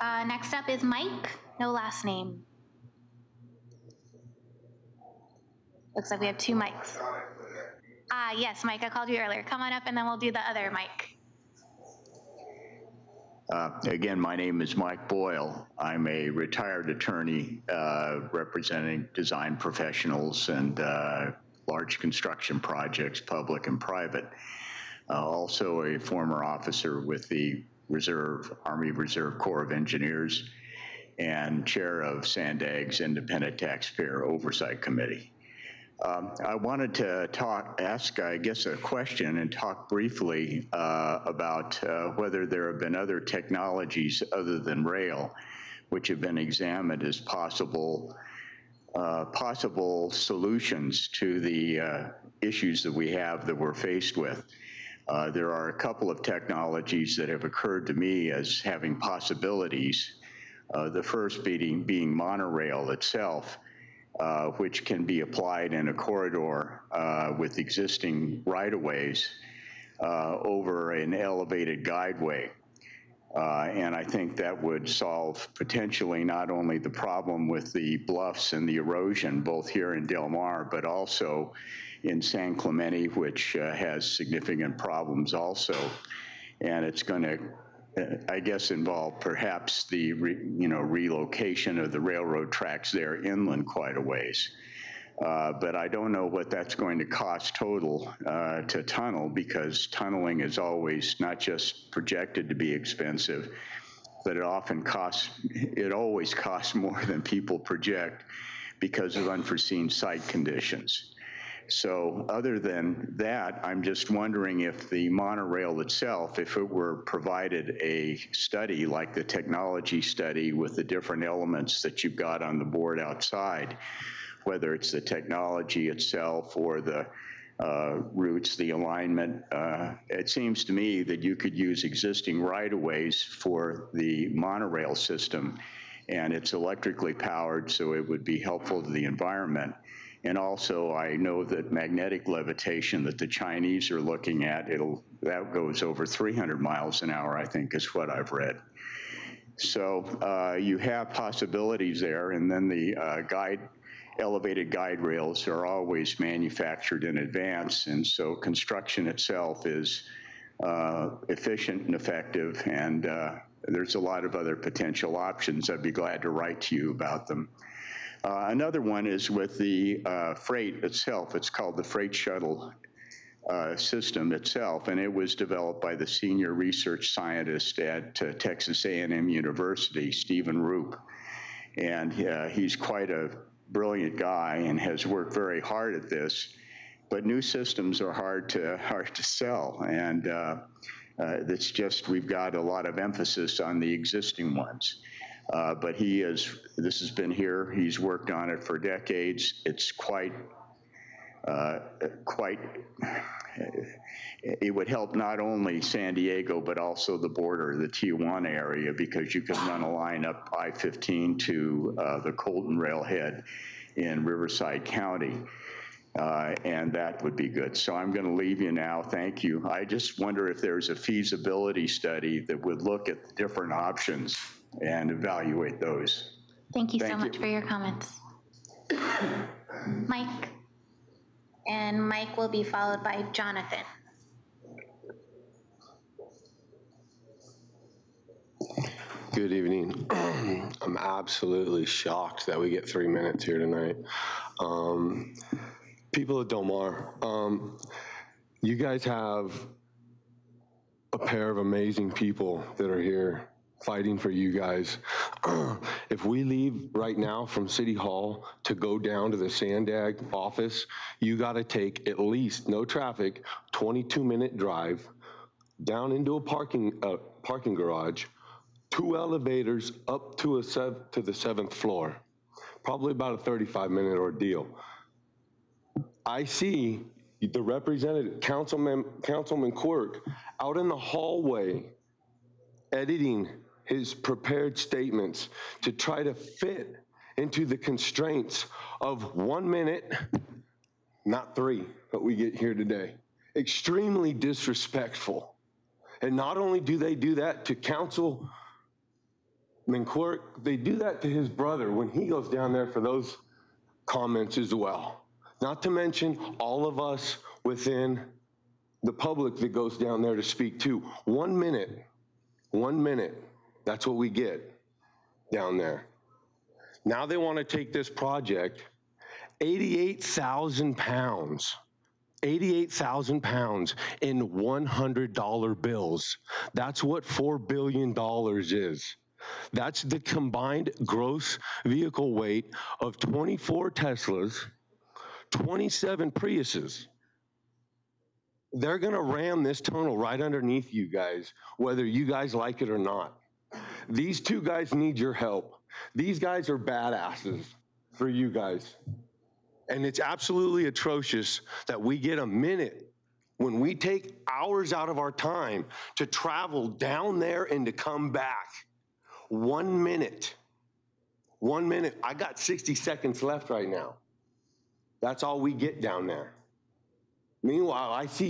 next up is Mike, no last name. Looks like we have 2 mics. Yes, Mike, I called you earlier. Come on up and then we'll do the other mic. Again, my name is Mike Boyle. I'm a retired attorney representing design professionals and large construction projects, public and private. Also a former officer with the Army Reserve Corps of Engineers and chair of SANDAG's Independent Taxpayer Oversight Committee. I wanted to ask, I guess, a question and talk briefly about whether there have been other technologies other than rail which have been examined as possible solutions to the issues that we have that we're faced with. There are a couple of technologies that have occurred to me as having possibilities. The first being monorail itself, which can be applied in a corridor with existing right-of-ways over an elevated guideway. And I think that would solve potentially not only the problem with the bluffs and the erosion, both here in Del Mar, but also in San Clemente, which has significant problems also. And it's going to, I guess, involve perhaps the relocation of the railroad tracks there inland quite a ways. But I don't know what that's going to cost total to tunnel, because tunneling is always not just projected to be expensive, but it always costs more than people project, because of unforeseen site conditions. So other than that, I'm just wondering if the monorail itself, if it were provided a study like the technology study with the different elements that you've got on the board outside, whether it's the technology itself or the routes, the alignment, it seems to me that you could use existing right-of-ways for the monorail system, and it's electrically powered, so it would be helpful to the environment. And also, I know that magnetic levitation that the Chinese are looking at, that goes over 300 miles an hour, I think, is what I've read. So you have possibilities there, and then the elevated guide rails are always manufactured in advance, and so construction itself is efficient and effective, and there's a lot of other potential options. I'd be glad to write to you about them. Another one is with the freight itself. It's called the freight shuttle system itself, and it was developed by the senior research scientist at Texas A&M University, Stephen Roop, and he's quite a brilliant guy and has worked very hard at this, but new systems are hard to sell, and it's just, we've got a lot of emphasis on the existing ones. But this has been here, he's worked on it for decades. It's it would help not only San Diego, but also the border, the Tijuana area, because you can run a line up I-15 to the Colton railhead in Riverside County, and that would be good. So I'm gonna leave you now, thank you. I just wonder if there's a feasibility study that would look at the different options and evaluate those. Thank you so much for your comments. Mike. And Mike will be followed by Jonathan. Good evening. I'm absolutely shocked that we get 3 minutes here tonight. People of Del Mar, you guys have a pair of amazing people that are here fighting for you guys. If we leave right now from City Hall to go down to the SANDAG office, you gotta take at least, no traffic, 22-minute drive down into a parking garage, 2 elevators up to the 7th floor. Probably about a 35-minute ordeal. I see the representative, Councilman Quirk, out in the hallway editing his prepared statements to try to fit into the constraints of 1 minute, not 3, but we get here today. Extremely disrespectful. And not only do they do that to Councilman Quirk, they do that to his brother when he goes down there for those comments as well. Not to mention all of us within the public that goes down there to speak to. 1 minute, 1 minute. That's what we get down there. Now they want to take this project, 88,000 pounds, 88,000 pounds in $100 bills. That's what $4 billion is. That's the combined gross vehicle weight of 24 Teslas, 27 Priuses. They're gonna ram this tunnel right underneath you guys, whether you guys like it or not. These 2 guys need your help. These guys are badasses for you guys. And it's absolutely atrocious that we get a minute when we take hours out of our time to travel down there and to come back. 1 minute. 1 minute. I got 60 seconds left right now. That's all we get down there. Meanwhile, I see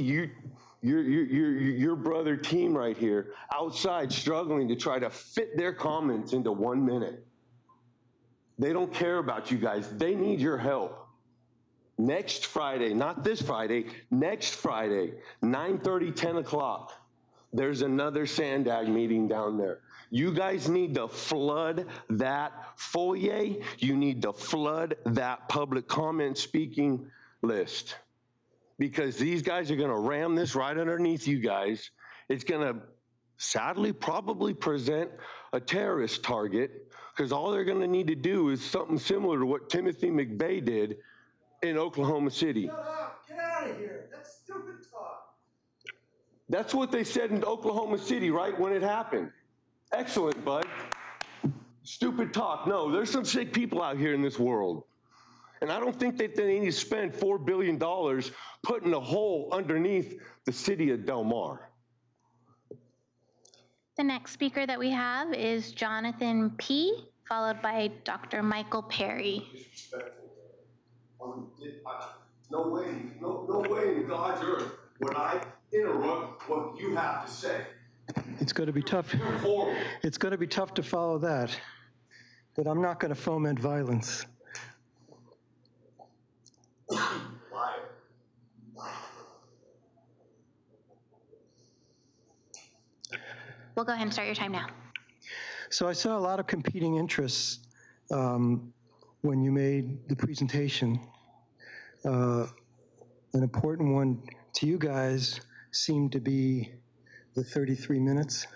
your brother team right here outside struggling to try to fit their comments into 1 minute. They don't care about you guys. They need your help. Next Friday, not this Friday, next Friday, 9:30, 10 o'clock, there's another SANDAG meeting down there. You guys need to flood that foyer. You need to flood that public comment speaking list, because these guys are gonna ram this right underneath you guys. It's gonna sadly probably present a terrorist target, because all they're going to need to do is something similar to what Timothy McVeigh did in Oklahoma City. Shut up, get out of here, that's stupid talk. That's what they said in Oklahoma City, right, when it happened. Excellent, bud. Stupid talk. No, there's some sick people out here in this world. And I don't think that they need to spend $4 billion putting a hole underneath the city of Del Mar. The next speaker that we have is Jonathan P., followed by Dr. Michael Perry. No way in God's earth would I interrupt what you have to say. It's going to be tough. It's going to be tough to follow that, but I'm not going to foment violence. We'll go ahead and start your time now. So I saw a lot of competing interests when you made the presentation. An important one to you guys seemed to be the 33 minutes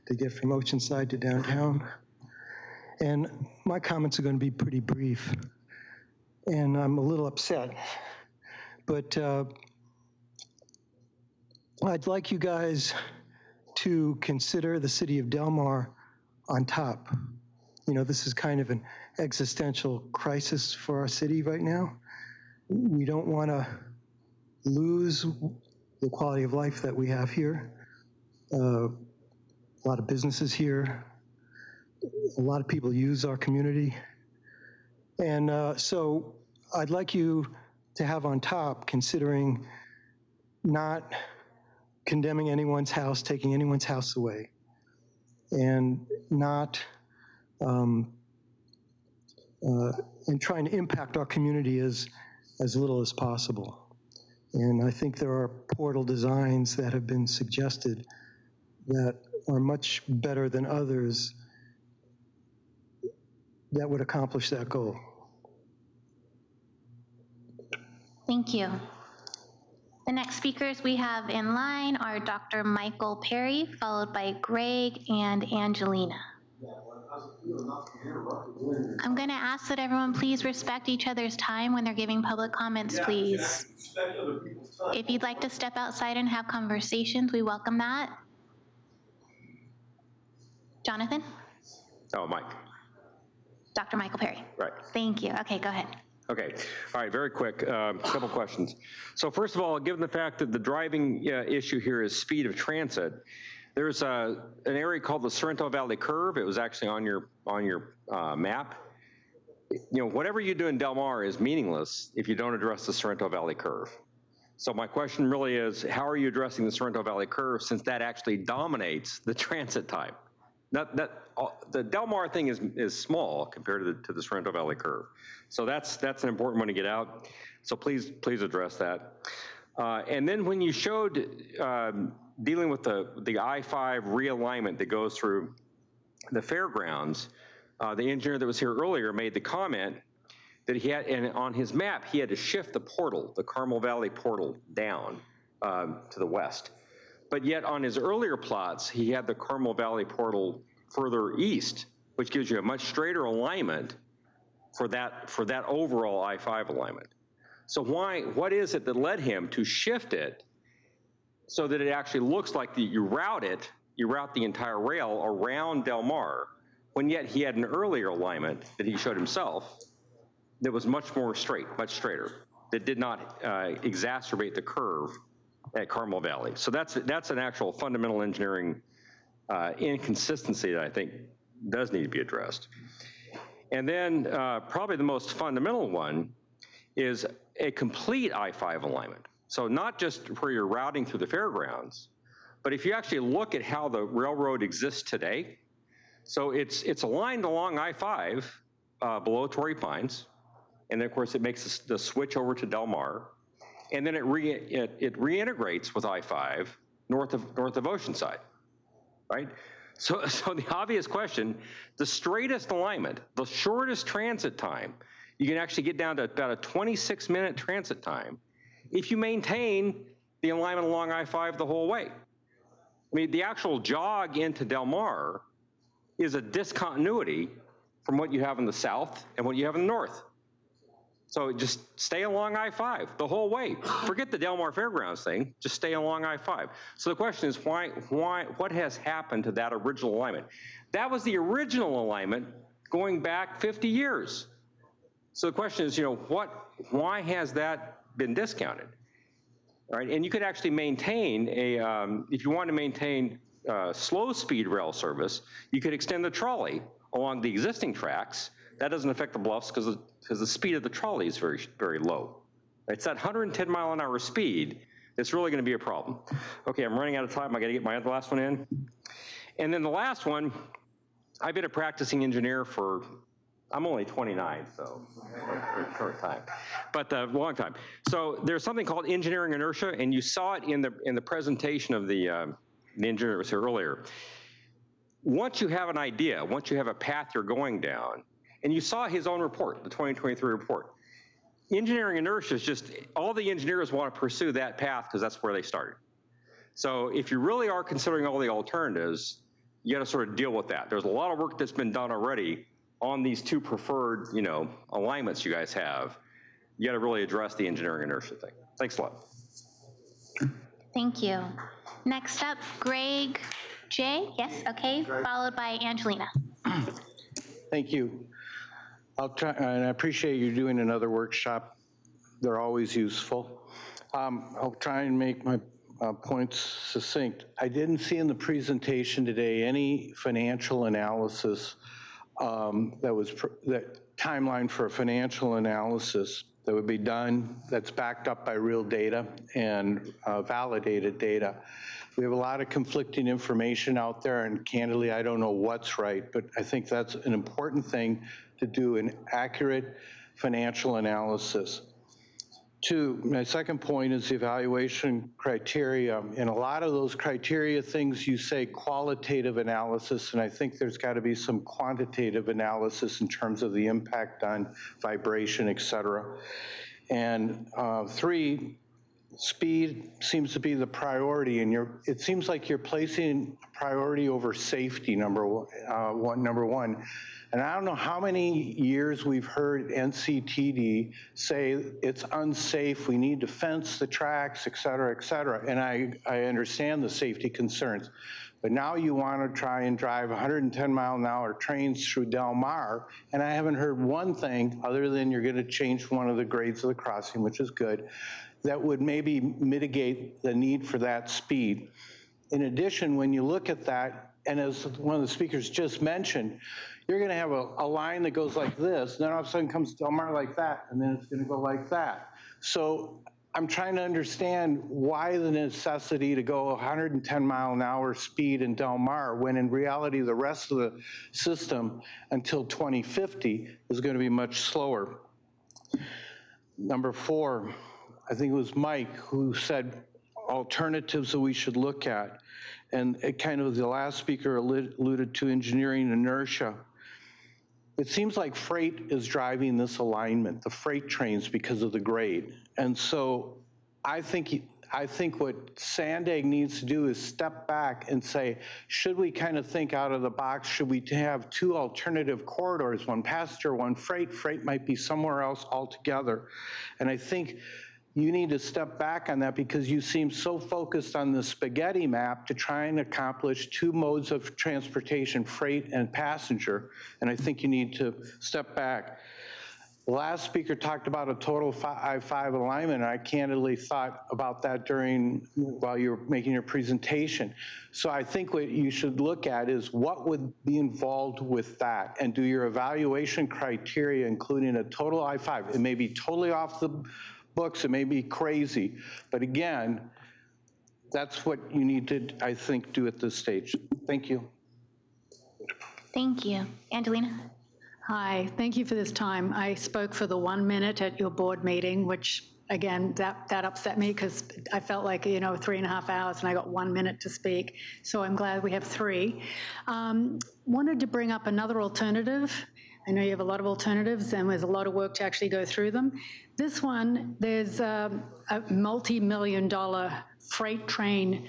to get from Oceanside to downtown. And my comments are going to be pretty brief. And I'm a little upset. But I'd like you guys to consider the city of Del Mar on top. You know, this is kind of an existential crisis for our city right now. We don't want to lose the quality of life that we have here. A lot of businesses here. A lot of people use our community. And so I'd like you to have on top, considering not condemning anyone's house, taking anyone's house away, and not and trying to impact our community as little as possible. And I think there are portal designs that have been suggested that are much better than others that would accomplish that goal. Thank you. The next speakers we have in line are Dr. Michael Perry, followed by Greg and Angelina. I'm going to ask that everyone please respect each other's time when they're giving public comments, please. If you'd like to step outside and have conversations, we welcome that. Jonathan? Oh, Mike. Dr. Michael Perry. Right. Thank you. Okay, go ahead. Okay. All right, very quick, couple questions. So first of all, given the fact that the driving issue here is speed of transit, there's an area called the Sorrento Valley Curve. It was actually on your map. You know, whatever you do in Del Mar is meaningless if you don't address the Sorrento Valley Curve. So my question really is, how are you addressing the Sorrento Valley Curve, since that actually dominates the transit time? The Del Mar thing is small compared to the Sorrento Valley Curve. So that's an important one to get out. So please address that. And then when you showed dealing with the I-5 realignment that goes through the fairgrounds, the engineer that was here earlier made the comment that he had, and on his map, he had to shift the portal, the Carmel Valley portal, down to the west. But yet on his earlier plots, he had the Carmel Valley portal further east, which gives you a much straighter alignment for that overall I-5 alignment. So what is it that led him to shift it so that it actually looks like you route the entire rail around Del Mar, when yet he had an earlier alignment that he showed himself that was much more straight, much straighter, that did not exacerbate the curve at Carmel Valley. So that's an actual fundamental engineering inconsistency that I think does need to be addressed. And then probably the most fundamental one is a complete I-5 alignment. So not just where you're routing through the fairgrounds, but if you actually look at how the railroad exists today, so it's aligned along I-5 below Torrey Pines, and then of course it makes the switch over to Del Mar, and then it reintegrates with I-5 north of Oceanside, right? So the obvious question, the straightest alignment, the shortest transit time, you can actually get down to about a 26-minute transit time if you maintain the alignment along I-5 the whole way. I mean, the actual jog into Del Mar is a discontinuity from what you have in the south and what you have in the north. So just stay along I-5 the whole way. Forget the Del Mar Fairgrounds thing, just stay along I-5. So the question is what has happened to that original alignment? That was the original alignment going back 50 years. So the question is, why has that been discounted? Right, and you could actually maintain if you want to maintain slow speed rail service, you could extend the trolley along the existing tracks. That doesn't affect the bluffs because the speed of the trolley is very, very low. It's that 110-mile-an-hour speed that's really going to be a problem. Okay, I'm running out of time. I got to get my last one in. And then the last one, I've been a practicing engineer for, I'm only 29, so short time, but a long time. So there's something called engineering inertia, and you saw it in the presentation of the engineer that was here earlier. Once you have an idea, once you have a path you're going down, and you saw his own report, the 2023 report, engineering inertia is just, all the engineers want to pursue that path because that's where they started. So if you really are considering all the alternatives, you got to sort of deal with that. There's a lot of work that's been done already on these two preferred, alignments you guys have. You got to really address the engineering inertia thing. Thanks a lot. Thank you. Next up, Greg J. Yes, okay, followed by Angelina. Thank you. I'll try, and I appreciate you doing another workshop. They're always useful. I'll try and make my points succinct. I didn't see in the presentation today any financial analysis that timeline for a financial analysis that would be done that's backed up by real data and validated data. We have a lot of conflicting information out there, and candidly, I don't know what's right, but I think that's an important thing to do, an accurate financial analysis. Two, my second point is the evaluation criteria. And a lot of those criteria things you say qualitative analysis, and I think there's got to be some quantitative analysis in terms of the impact on vibration, et cetera. And three, speed seems to be the priority, and it seems like you're placing priority over safety, number one. And I don't know how many years we've heard NCTD say it's unsafe, we need to fence the tracks, et cetera, et cetera. And I understand the safety concerns. But now you want to try and drive 110-mile-an-hour trains through Del Mar, and I haven't heard one thing other than you're going to change one of the grades of the crossing, which is good, that would maybe mitigate the need for that speed. In addition, when you look at that, and as one of the speakers just mentioned, you're going to have a line that goes like this, and then all of a sudden comes Del Mar like that, and then it's going to go like that. So I'm trying to understand why the necessity to go 110-mile-an-hour speed in Del Mar when in reality the rest of the system until 2050 is going to be much slower. Number four, I think it was Mike who said alternatives that we should look at. And it kind of, the last speaker alluded to engineering inertia. It seems like freight is driving this alignment, the freight trains, because of the grade. And so I think what SANDAG needs to do is step back and say, should we kind of think out of the box? Should we have two alternative corridors, one passenger, one freight? Freight might be somewhere else altogether. And I think you need to step back on that because you seem so focused on the spaghetti map to try and accomplish two modes of transportation, freight and passenger, and I think you need to step back. The last speaker talked about a total I-5 alignment, and I candidly thought about that while you were making your presentation. So I think what you should look at is what would be involved with that, and do your evaluation criteria, including a total I-5. It may be totally off the books, it may be crazy, but again, that's what you need to, I think, do at this stage. Thank you. Thank you. Angelina? Hi, thank you for this time. I spoke for the 1 minute at your board meeting, which again, that upset me because I felt like, 3.5 hours and I got 1 minute to speak. So I'm glad we have 3. Wanted to bring up another alternative. I know you have a lot of alternatives and there's a lot of work to actually go through them. This one, there's a multi-million-dollar freight train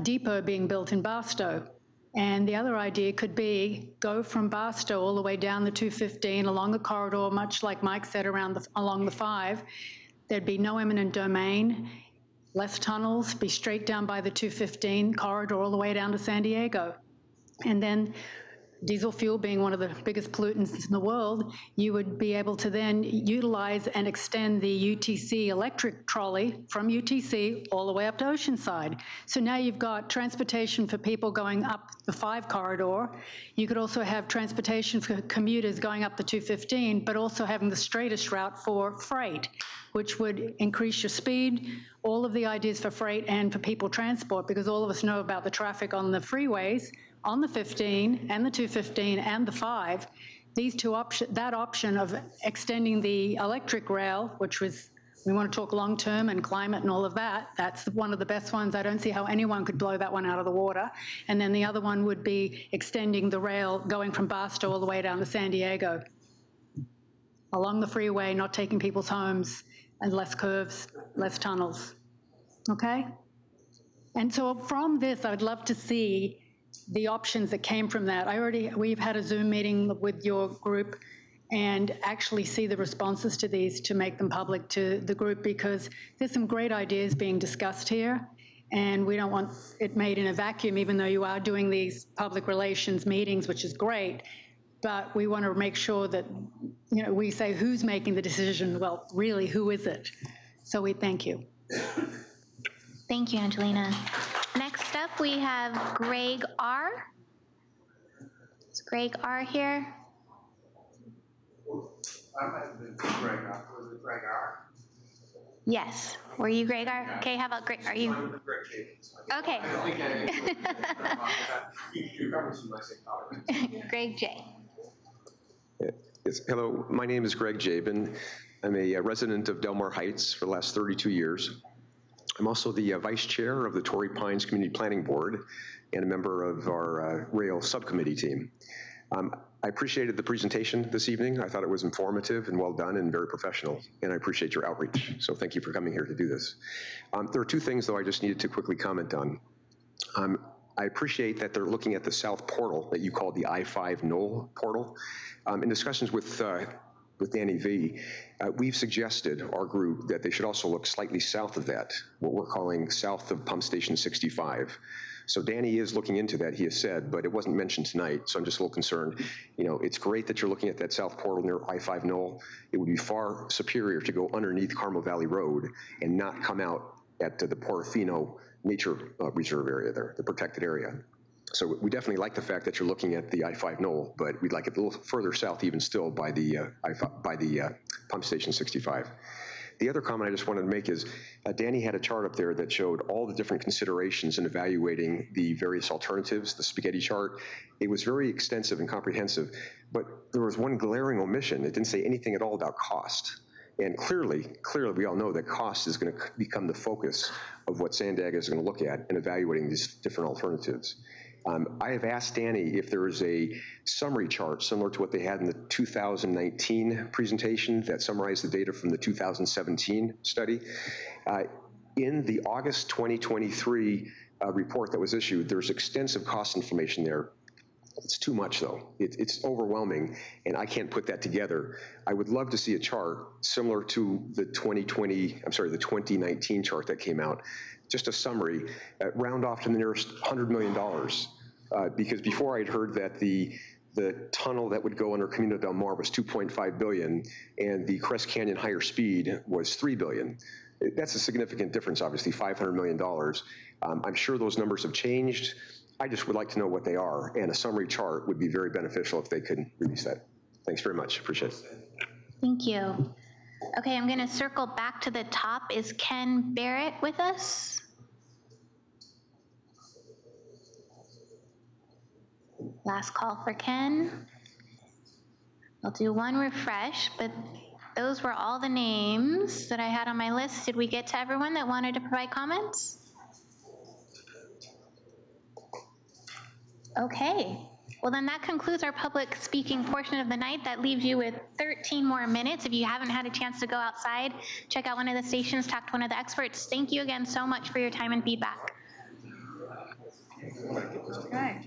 depot being built in Barstow. And the other idea could be go from Barstow all the way down the 215 along the corridor, much like Mike said, along the 5. There'd be no eminent domain, less tunnels, be straight down by the 215 corridor all the way down to San Diego. And then diesel fuel being one of the biggest pollutants in the world, you would be able to then utilize and extend the UTC electric trolley from UTC all the way up to Oceanside. So now you've got transportation for people going up the 5 corridor. You could also have transportation for commuters going up the 215, but also having the straightest route for freight, which would increase your speed, all of the ideas for freight and for people transport, because all of us know about the traffic on the freeways, on the 15 and the 215 and the 5, these two that option of extending the electric rail, which was, we want to talk long-term and climate and all of that, that's one of the best ones. I don't see how anyone could blow that one out of the water. And then the other one would be extending the rail going from Barstow all the way down to San Diego. Along the freeway, not taking people's homes, and less curves, less tunnels, okay? And so from this, I would love to see the options that came from that. We've had a Zoom meeting with your group and actually see the responses to these to make them public to the group, because there's some great ideas being discussed here, and we don't want it made in a vacuum, even though you are doing these public relations meetings, which is great, but we want to make sure that, you know, we say who's making the decision. Well, really, who is it? So we thank you. Thank you, Angelina. Next up, we have Greg R. Is Greg R. here? I might have been Greg R. Was it Greg R? Yes. Were you Greg R? Okay, how about Greg? Are you? Okay. I don't think you covered some nice color. Greg J. Yes. Hello, my name is Greg Jabin. I'm a resident of Del Mar Heights for the last 32 years. I'm also the vice chair of the Torrey Pines Community Planning Board and a member of our rail subcommittee team. I appreciated the presentation this evening. I thought it was informative and well done and very professional, and I appreciate your outreach. So thank you for coming here to do this. There are 2 things, though, I just needed to quickly comment on. I appreciate that they're looking at the south portal that you called the I-5 Knoll portal. In discussions with Danny V, we've suggested, our group, that they should also look slightly south of that, what we're calling south of Pump Station 65. So Danny is looking into that, he has said, but it wasn't mentioned tonight, so I'm just a little concerned. You know, it's great that you're looking at that south portal near I-5 Knoll. It would be far superior to go underneath Carmel Valley Road and not come out at the Portofino Nature Reserve area there, the protected area. So we definitely like the fact that you're looking at the I-5 Knoll, but we'd like it a little further south even still by the Pump Station 65. The other comment I just wanted to make is Danny had a chart up there that showed all the different considerations in evaluating the various alternatives, the spaghetti chart. It was very extensive and comprehensive, but there was one glaring omission. It didn't say anything at all about cost. And clearly, we all know that cost is going to become the focus of what SANDAG is going to look at in evaluating these different alternatives. I have asked Danny if there is a summary chart similar to what they had in the 2019 presentation that summarized the data from the 2017 study. In the August 2023 report that was issued, there's extensive cost information there. It's too much, though. It's overwhelming, and I can't put that together. I would love to see a chart similar to the 2019 chart that came out. Just a summary, round off to the nearest $100 million, because before I'd heard that the tunnel that would go under Camino del Mar was $2.5 billion, and the Crest Canyon higher speed was $3 billion. That's a significant difference, obviously, $500 million. I'm sure those numbers have changed. I just would like to know what they are, and a summary chart would be very beneficial if they could release that. Thanks very much. Appreciate it. Thank you. Okay, I'm going to circle back to the top. Is Ken Barrett with us? Last call for Ken. I'll do one refresh, but those were all the names that I had on my list. Did we get to everyone that wanted to provide comments? Okay. Well, then that concludes our public speaking portion of the night. That leaves you with 13 more minutes. If you haven't had a chance to go outside, check out one of the stations, talk to one of the experts. Thank you again so much for your time and feedback. Okay.